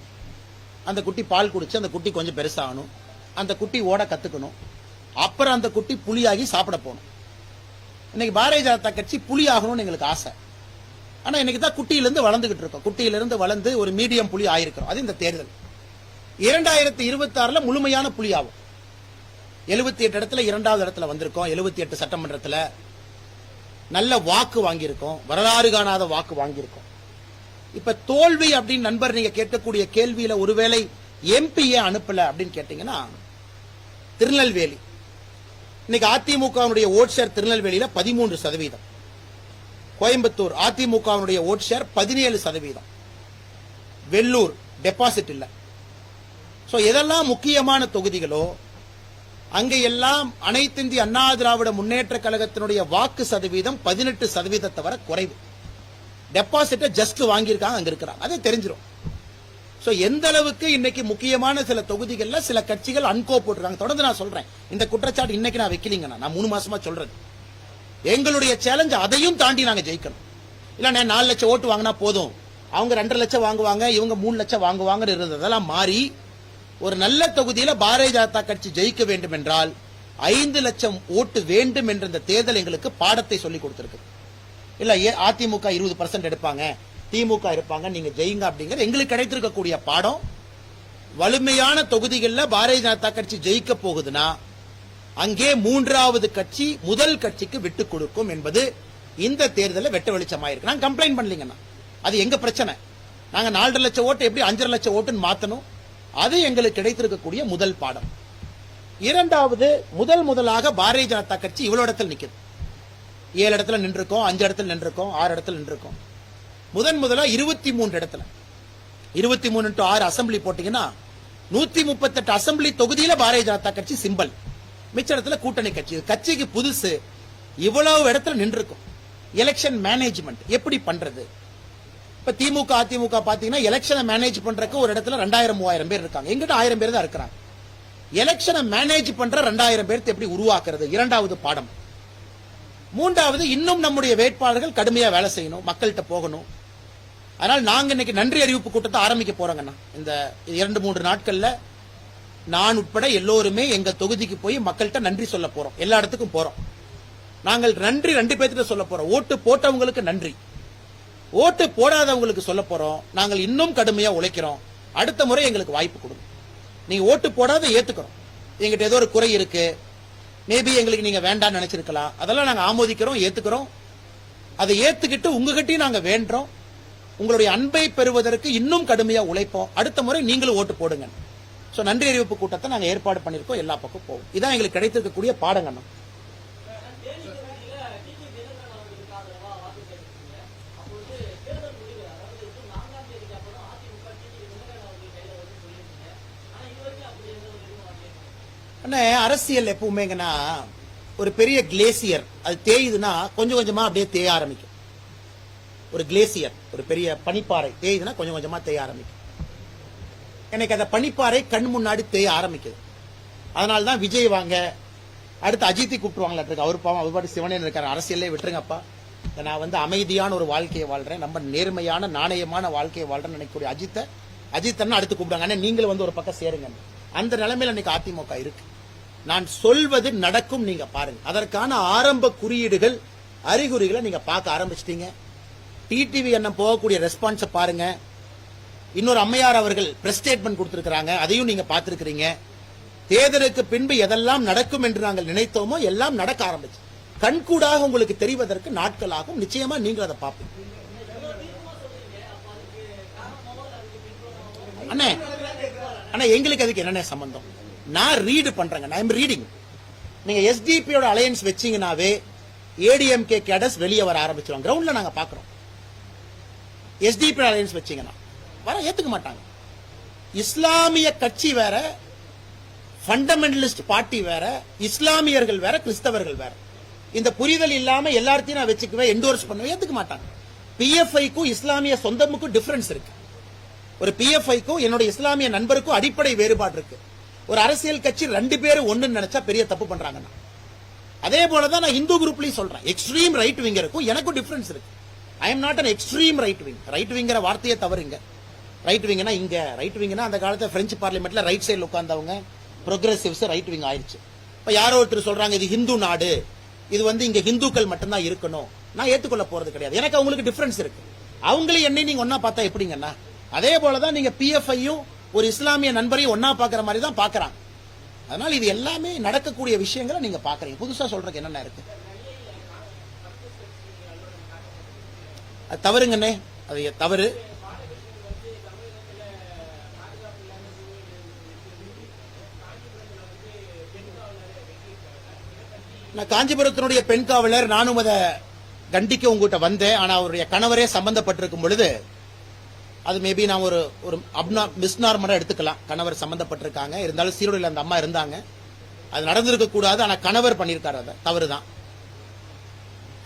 அந்த குட்டி பால் குடிச்சு அந்த குட்டி கொஞ்சம் பெருசாகணும், அந்த குட்டி ஓட கத்துக்கணும், அப்புறம் அந்த குட்டி புலியாகி சாப்பிட போகணும். இன்னைக்கு பாரதிய ஜனதா கட்சி புலி ஆகணும்னு எங்களுக்கு ஆசை. ஆனா இன்னைக்கு தான் குட்டியிலிருந்து வளர்ந்துகிட்டு இருக்கோம். குட்டியிலிருந்து வளர்ந்து ஒரு மீடியம் புலி ஆயிருக்கிறோம். அது இந்த தேர்தல் 2026 முழுமையான புலி ஆகும். 78 இடத்துல 2வது இடத்துல வந்திருக்கோம். 78 சட்டமன்றத்தில் நல்ல வாக்கு வாங்கியிருக்கோம், வரலாறு காணாத வாக்கு வாங்கியிருக்கோம். இப்ப தோல்வி அப்படின்னு நண்பர் நீங்க கேட்கக்கூடிய கேள்வியில ஒருவேளை எம்பிஏ அனுப்பல அப்படின்னு கேட்டீங்கன்னா, திருநெல்வேலி இன்னைக்கு அதிமுக ஓட் ஷேர் திருநெல்வேலியில 13%, Coimbatore AIADMK vote share 17%, Vellore deposit இல்ல. சோ எதெல்லாம் முக்கியமான தொகுதிகளோ அங்கெல்லாம் அனைத்து இந்திய அண்ணா திராவிட முன்னேற்ற கழகத்தினுடைய வாக்கு சதவீதம் 18% வரை குறைவு. டெபாசிட்ட ஜஸ்ட் வாங்கியிருக்காங்க, அங்க இருக்கிறாங்க, அது தெரிஞ்சிடும். சோ எந்த அளவுக்கு இன்னைக்கு முக்கியமான சில தொகுதிகள்ல சில கட்சிகள் அன்கோ போட்டுருக்காங்க. தொடர்ந்து நான் சொல்றேன், இந்த குற்றச்சாட்டு இன்னைக்கு நான் வைக்கலீங்க, நான் 3 மாசமா சொல்றது. எங்களுடைய சேலஞ்ச் அதையும் தாண்டி நாங்க ஜெயிக்கணும். இல்ல 4 லட்சம் ஓட்டு வாங்கினா போதும், அவங்க 2.5 லட்சம் வாங்குவாங்க, இவங்க 3 லட்சம் வாங்குவாங்கன்னு இருந்ததெல்லாம் மாறி ஒரு நல்ல தொகுதியில பாரதிய ஜனதா கட்சி ஜெயிக்க வேண்டும் என்றால் 5 லட்சம் ஓட்டு வேண்டும் என்ற இந்த தேர்தல் எங்களுக்கு பாடத்தை சொல்லிக் கொடுத்திருக்கு. இல்ல அதிமுக 20% எடுப்பாங்க, திமுக இருப்பாங்க, நீங்க ஜெயிங்க அப்படிங்கிற எங்களுக்கு கிடைத்திருக்கக்கூடிய பாடம். வலிமையான தொகுதிகளில் பாரதிய ஜனதா கட்சி ஜெயிக்க போகுதுன்னா அங்கே 3வது கட்சி முதல் கட்சிக்கு விட்டு கொடுக்கும் என்பது இந்த தேர்தலில் வெட்ட வெளிச்சமாயிருக்கு. நாங்க கம்ப்ளைண்ட் பண்ணலீங்கன்னா அது எங்க பிரச்சனை. நாங்க 4.5 லட்சம் ஓட்டு எப்படி 5.5 லட்சம் ஓட்டுன்னு மாத்தணும், அது எங்களுக்கு கிடைத்திருக்கக்கூடிய முதல் பாடம். இரண்டாவது, முதலாக பாரதிய ஜனதா கட்சி இவ்வளவு இடத்துல நிக்குது. 7 இடத்துல நின்றுக்கோம், 5 இடத்துல நின்றுக்கோம், 6 இடத்துல நின்றுக்கோம். முதலா 23 இடத்துல 23 × 6 அசம்பிளி போட்டீங்கன்னா 138 அசம்பிளி தொகுதியில பாரதிய ஜனதா கட்சி சிம்பல், மிச்ச இடத்துல கூட்டணி கட்சி. கட்சிக்கு புதுசு, இவ்வளவு இடத்துல நின்றுக்கும். எலெக்ஷன் மேனேஜ்மெண்ட் எப்படி பண்றது? இப்ப திமுக அதிமுக பாத்தீங்கன்னா எலெக்ஷனை மேனேஜ் பண்றதுக்கு ஒரு இடத்துல 2000-3000 பேர் இருக்காங்க, எங்கிட்ட 1000 பேர் தான் இருக்கிறாங்க. எலெக்ஷனை மேனேஜ் பண்ற 2000 பேருக்கு எப்படி உருவாக்குறது? இரண்டாவது பாடம். மூன்றாவது, இன்னும் நம்முடைய வேட்பாளர்கள் கடுமையா வேலை செய்யணும், மக்கள்கிட்ட போகணும். அதனால நாங்க இன்னைக்கு நன்றி அறிவிப்பு கூட்டத்தை ஆரம்பிக்க போறோங்கண்ணா. இந்த 2-3 நாட்கள்ல நான் உட்பட எல்லோருமே எங்க தொகுதிக்கு போய் மக்கள்கிட்ட நன்றி சொல்ல போறோம். எல்லா இடத்துக்கும் போறோம். நாங்கள் நன்றி 2 பேர்த்திட்ட சொல்ல போறோம். ஓட்டு போட்டவங்களுக்கு நன்றி, ஓட்டு போடாதவங்களுக்கு சொல்ல போறோம். நாங்கள் இன்னும் கடுமையா உழைக்கிறோம், அடுத்த முறை எங்களுக்கு வாய்ப்பு கொடுங்க. நீங்க ஓட்டு போடாத ஏத்துக்கிறோம், எங்கிட்ட ஏதோ ஒரு குறை இருக்கு, மேபி எங்களுக்கு நீங்க வேண்டாம்னு நினைச்சிருக்கலாம், அதெல்லாம் நாங்க ஆமோதிக்கிறோம், ஏத்துக்கிறோம். அதை ஏத்துக்கிட்டு உங்ககிட்டயும் நாங்க வேண்டோம், உங்களுடைய அன்பை பெறுவதற்கு இன்னும் கடுமையா உழைப்போம், அடுத்த முறை நீங்களும் ஓட்டு போடுங்க. சோ நன்றி அறிவிப்பு கூட்டத்தை நாங்க ஏற்பாடு பண்ணிருக்கோம், எல்லா பக்கம் போவோம். இதான் எங்களுக்கு கிடைத்திருக்கக்கூடிய பாடங்கண்ணா. அரசியல் எப்பவுமேங்கன்னா ஒரு பெரிய கிளேசியர், அது தேயுதுன்னா கொஞ்சம் கொஞ்சமா அப்படியே தேய ஆரம்பிக்கும். ஒரு கிளேசியர், ஒரு பெரிய பனிப்பாறை தேயுதுன்னா கொஞ்சம் கொஞ்சமா தேய ஆரம்பிக்கும். எனக்கு அந்த பனிப்பாறை கண் முன்னாடி தேய ஆரம்பிக்குது. அதனால்தான் விஜய் வாங்க, அடுத்து அஜித்தை கூப்பிட்டுவாங்களா இருக்கு. அவர் பாவம் அவர் பாட்டு சிவனேன்னு இருக்காரு, அரசியலே விட்டுருங்கப்பா, நான் வந்து அமைதியான ஒரு வாழ்க்கையை வாழ்றேன், ரொம்ப நேர்மையான நாணயமான வாழ்க்கையை வாழ்றேன்னு நினைக்கக்கூடிய அஜித்தன்னா அடுத்து கூப்பிடுவாங்க, நீங்களும் வந்து ஒரு பக்கம் சேருங்க. அந்த நிலைமையில இன்னைக்கு அதிமுக இருக்கு. நான் சொல்வது நடக்கும், நீங்க பாருங்க. அதற்கான ஆரம்ப குறியீடுகள் அறிகுறிகளை நீங்க பார்க்க ஆரம்பிச்சிட்டீங்க. டிடிவி எண்ணம் போகக்கூடிய ரெஸ்பான்ஸை பாருங்க. இன்னொரு அம்மையார் அவர்கள் பிரஸ் ஸ்டேட்மெண்ட் கொடுத்திருக்கிறாங்க, அதையும் நீங்க பார்த்திருக்கிறீங்க. தேர்தலுக்கு பின்பு எதெல்லாம் நடக்கும் என்று நாங்கள் நினைத்தோமோ எல்லாம் நடக்க ஆரம்பிச்சு. கண்கூடாக உங்களுக்கு தெரிவதற்கு நாட்கள் ஆகும். நிச்சயமா நீங்கள் அதை பார்ப்பீங்க. அண்ணே அண்ணா, எங்களுக்கு அதுக்கு என்ன சம்பந்தம்? நான் ரீடு பண்றேங்க, நான் ரீடிங். நீங்க எஸ்டிபியோட அலையன்ஸ் வச்சீங்கன்னாவே ஏடிஎம்கே கேடர்ஸ் வெளியே வர ஆரம்பிச்சிருவாங்க. கிரவுண்ட்ல நாங்க பாக்குறோம். எஸ்டிபி அலையன்ஸ் வச்சீங்கன்னா வர ஏத்துக்க மாட்டாங்க. இஸ்லாமிய கட்சி வேற, ஃபண்டமெண்டலிஸ்ட் பார்ட்டி வேற, இஸ்லாமியர்கள் வேற, கிறிஸ்தவர்கள் வேற. இந்த புரிதல் இல்லாம எல்லாத்தையும் நான் வச்சுக்குவேன், என்டோர்ஸ் பண்ணுவேன், ஏத்துக்க மாட்டாங்க. பிஎஃப்ஐக்கும் இஸ்லாமிய சொந்தமுக்கும் டிஃபரன்ஸ் இருக்கு. ஒரு பிஎஃப்ஐக்கும் என்னோட இஸ்லாமிய நண்பருக்கும் அடிப்படை வேறுபாடு இருக்கு. ஒரு அரசியல் கட்சி ரெண்டு பேரும் ஒன்னு நினைச்சா பெரிய தப்பு பண்றாங்க. அதே போலதான் நான் இந்து குரூப்லயும் சொல்றேன். எக்ஸ்ட்ரீம் ரைட் விங்கருக்கும் எனக்கும் டிஃபரன்ஸ் இருக்கு. I am not an extreme right wing. Right விங்கிற வார்த்தையே தவறுங்க. ரைட் விங்னா இங்க ரைட் விங்னா அந்த காலத்துல பிரெஞ்சு பார்லிமெண்ட்ல ரைட் சைடுல உட்கார்ந்தவங்க ப்ரோகிரசிவ்ஸ் ரைட் விங் ஆயிடுச்சு. இப்ப யாரோ ஒருத்தர் சொல்றாங்க இது ஹிந்து நாடு, இது வந்து இங்க ஹிந்துக்கள் மட்டும்தான் இருக்கணும். நான் ஏத்துக்கொள்ள போறது கிடையாது. எனக்கு அவங்களுக்கு டிஃபரன்ஸ் இருக்கு. அவங்களையும் என்னை நீங்க ஒன்னா பார்த்தா எப்படிங்கன்னா, அதே போலதான் நீங்க பிஎஃப்ஐயும் ஒரு இஸ்லாமிய நண்பரையும் ஒன்னா பாக்குற மாதிரி தான் பாக்குறாங்க. அதனால இது எல்லாமே நடக்கக்கூடிய விஷயங்களை நீங்க பாக்குறீங்க. புதுசா சொல்றதுக்கு என்னென்ன இருக்கு? அது தவறுங்கண்ணே, அது தவறு. நான் காஞ்சிபுரத்தினுடைய பெண் காவலர், நானும் அதை கண்டிக்க உங்ககிட்ட வந்தேன். ஆனா அவருடைய கணவரே சம்பந்தப்பட்டிருக்கும் பொழுது அது மேபி நான் ஒரு மிஸ்நார்மலா எடுத்துக்கலாம். கணவர் சம்பந்தப்பட்டிருக்காங்க, இருந்தாலும் சீரோடியில் அந்த அம்மா இருந்தாங்க, அது நடந்திருக்க கூடாது. ஆனா கணவர் பண்ணியிருக்காரு, அது தவறுதான்.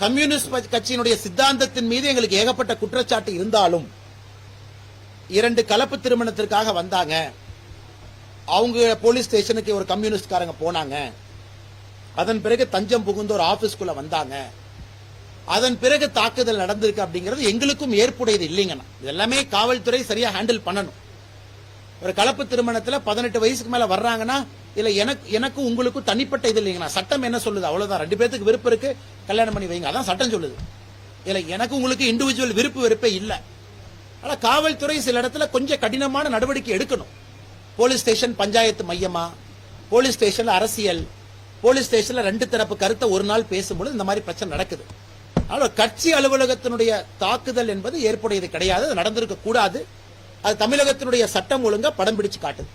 கம்யூனிஸ்ட் கட்சியினுடைய சித்தாந்தத்தின் மீது எங்களுக்கு ஏகப்பட்ட குற்றச்சாட்டு இருந்தாலும் 2 கலப்பு திருமணத்திற்காக வந்தாங்க. அவங்க போலீஸ் ஸ்டேஷனுக்கு ஒரு கம்யூனிஸ்ட்காரங்க போனாங்க. அதன் பிறகு தஞ்சம் புகுந்து ஒரு ஆபீஸ்குள்ள வந்தாங்க. அதன் பிறகு தாக்குதல் நடந்திருக்கு அப்படிங்கிறது எங்களுக்கும் ஏற்புடையது இல்லைங்கண்ணா. இதெல்லாமே காவல்துறை சரியா ஹேண்டில் பண்ணணும். ஒரு கலப்பு திருமணத்துல 18 வயசுக்கு மேல வர்றாங்கன்னா இல்ல எனக்கும் உங்களுக்கும் தனிப்பட்ட இது இல்லைங்கண்ணா. சட்டம் என்ன சொல்லுது? அவ்வளவுதான். 2 பேருக்கு விருப்பம் இருக்கு, கல்யாணம் பண்ணி வைங்க, அதான் சட்டம் சொல்லுது. இல்ல எனக்கு உங்களுக்கு இண்டிவிஜுவல் விருப்பே இல்ல. ஆனா காவல்துறை சில இடத்துல கொஞ்சம் கடினமான நடவடிக்கை எடுக்கணும். போலீஸ் ஸ்டேஷன் பஞ்சாயத்து மையமா, போலீஸ் ஸ்டேஷன்ல அரசியல், போலீஸ் ஸ்டேஷன்ல 2 தரப்பு கருத்தை ஒரு நாள் பேசும்போது இந்த மாதிரி பிரச்சனை நடக்குது. அதனால கட்சி அலுவலகத்தினுடைய தாக்குதல் என்பது ஏற்புடையது கிடையாது, அது நடந்திருக்க கூடாது. அது தமிழகத்தினுடைய சட்டம் ஒழுங்கா படம் பிடிச்சு காட்டுது.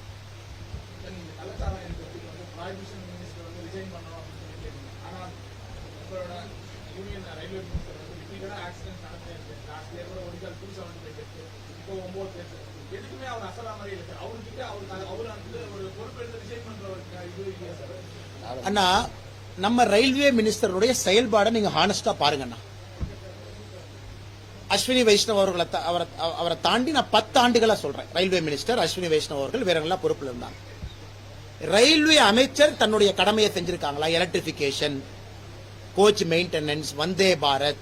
அண்ணா, நம்ம ரயில்வே மினிஸ்டருடைய செயல்பாடை நீங்க ஹானஸ்டா பாருங்கண்ணா. அஸ்வினி வைஷ்ணவ் அவரை தாண்டி நான் 10 ஆண்டுகளா சொல்றேன். ரயில்வே மினிஸ்டர் அஸ்வினி வைஷ்ணவ் அவர்கள் வேற எல்லாம் பொறுப்புல இருந்தாங்க. ரயில்வே அமைச்சர் தன்னுடைய கடமையை செஞ்சிருக்காங்களா? Electrification, coach maintenance, Vande Bharat,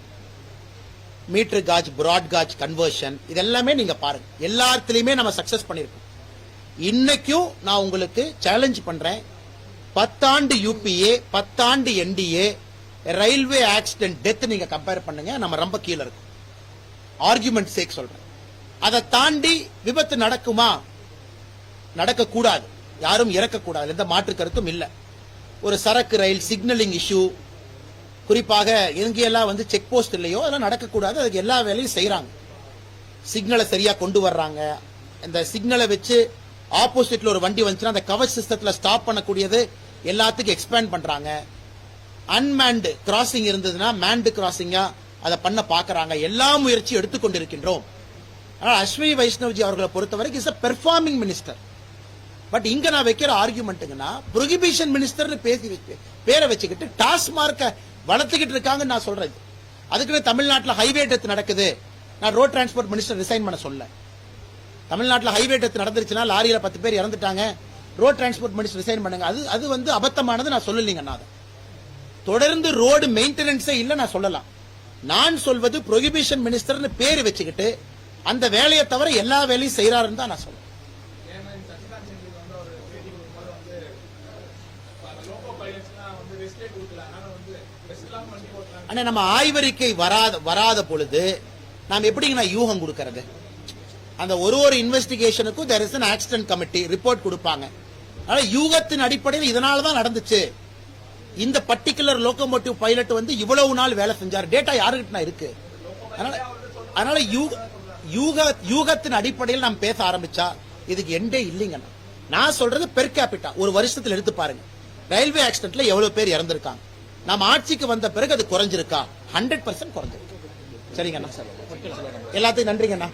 metre gauge, broad gauge conversion, இதெல்லாமே நீங்க பாருங்க. எல்லாத்துலயுமே நம்ம சக்சஸ் பண்ணிருக்கோம். இன்னைக்கும் நான் உங்களுக்கு சேலஞ்ச் பண்றேன். 10 ஆண்டு யூபிஏ, 10 ஆண்டு என்டிஏ, ரயில்வே ஆக்சிடென்ட் டெத் நீங்க கம்பேர் பண்ணுங்க, நம்ம ரொம்ப கீழே இருக்கும். ஆர்குமெண்ட் சேக் சொல்றேன். அதை தாண்டி விபத்து நடக்குமா? நடக்க கூடாது, யாரும் இறக்கக்கூடாது, எந்த மாற்று கருத்தும் இல்ல. ஒரு சரக்கு ரயில் சிக்னலிங் இஷ்யூ, குறிப்பாக எங்கெல்லாம் வந்து செக் போஸ்ட் இல்லையோ அதெல்லாம் நடக்கக்கூடாது. அதுக்கு எல்லா வேலையும் செய்யறாங்க. சிக்னலை சரியா கொண்டு வர்றாங்க. இந்த சிக்னலை வச்சு ஆப்போசிட்ல ஒரு வண்டி வந்துச்சுன்னா அந்த கவர் சிஸ்டத்துல ஸ்டாப் பண்ணக்கூடியது எல்லாத்துக்கும் எக்ஸ்பேண்ட் பண்றாங்க. அன்மேன்டு கிராசிங் இருந்ததுன்னா மேன்டு கிராசிங்கா அதை பண்ண பாக்குறாங்க. எல்லா முயற்சி எடுத்துக்கொண்டிருக்கின்றோம். அஸ்வினி வைஷ்ணவ்ஜி அவர்களை பொறுத்தவரைக்கும் is a performing minister. But இங்க நான் வைக்கிற ஆர்குமெண்ட்னா புரோகிபிஷன் மினிஸ்டர் பேசி பேரை வச்சுக்கிட்டு டாஸ்மார்க்க வளர்த்துக்கிட்டு இருக்காங்க நான் சொல்றது. அதுக்குன்னு தமிழ்நாட்டில் ஹைவே டெத் நடக்குது, நான் ரோட் டிரான்ஸ்போர்ட் மினிஸ்டர் ரிசைன் பண்ண சொல்ல. தமிழ்நாட்டில் ஹைவே டெத் நடந்துருச்சுன்னா லாரியில 10 பேர் இறந்துட்டாங்க, ரோட் டிரான்ஸ்போர்ட் மினிஸ்டர் ரிசைன் பண்ணுங்க, அது வந்து அபத்தமானது நான் சொல்லலீங்க. நான் தொடர்ந்து ரோடு மெயின்டெனன்ஸே இல்ல நான் சொல்லலாம். நான் சொல்வது ப்ரொஹிபிஷன் மினிஸ்டர்னு பேர் வச்சுக்கிட்டு அந்த வேலையை தவிர எல்லா வேலையும் செய்யறாருன்னு தான் நான் சொல்றேன். ஆனா நம்ம ஆய்வறிக்கை வராத பொழுது நாம் எப்படிங்க யூகம் கொடுக்கறது? அந்த ஒரு இன்வெஸ்டிகேஷனுக்கும் there is an accident committee report கொடுப்பாங்க. அதனால யூகத்தின் அடிப்படையில் இதனால தான் நடந்துச்சு. இந்த பர்டிகுலர் லோகோமோட்டிவ் பைலட் வந்து இவ்வளவு நாள் வேலை செஞ்சார், டேட்டா யாருக்கிட்ட இருக்கு? அதனால யூகத்தின் அடிப்படையில் நாம் பேச ஆரம்பிச்சா இதுக்கு எண்டே இல்லைங்க. நான் சொல்றது பெர் கேபிட்டா ஒரு வருஷத்துல எடுத்து பாருங்க, ரயில்வே ஆக்சிடென்ட்ல எவ்வளவு பேர் இறந்திருக்காங்க. நம்ம ஆட்சிக்கு வந்த பிறகு அது குறைஞ்சிருக்கா? 100% குறைஞ்சிருக்கு. சரிங்கண்ணா, எல்லாத்துக்கும் நன்றிங்கண்ணா.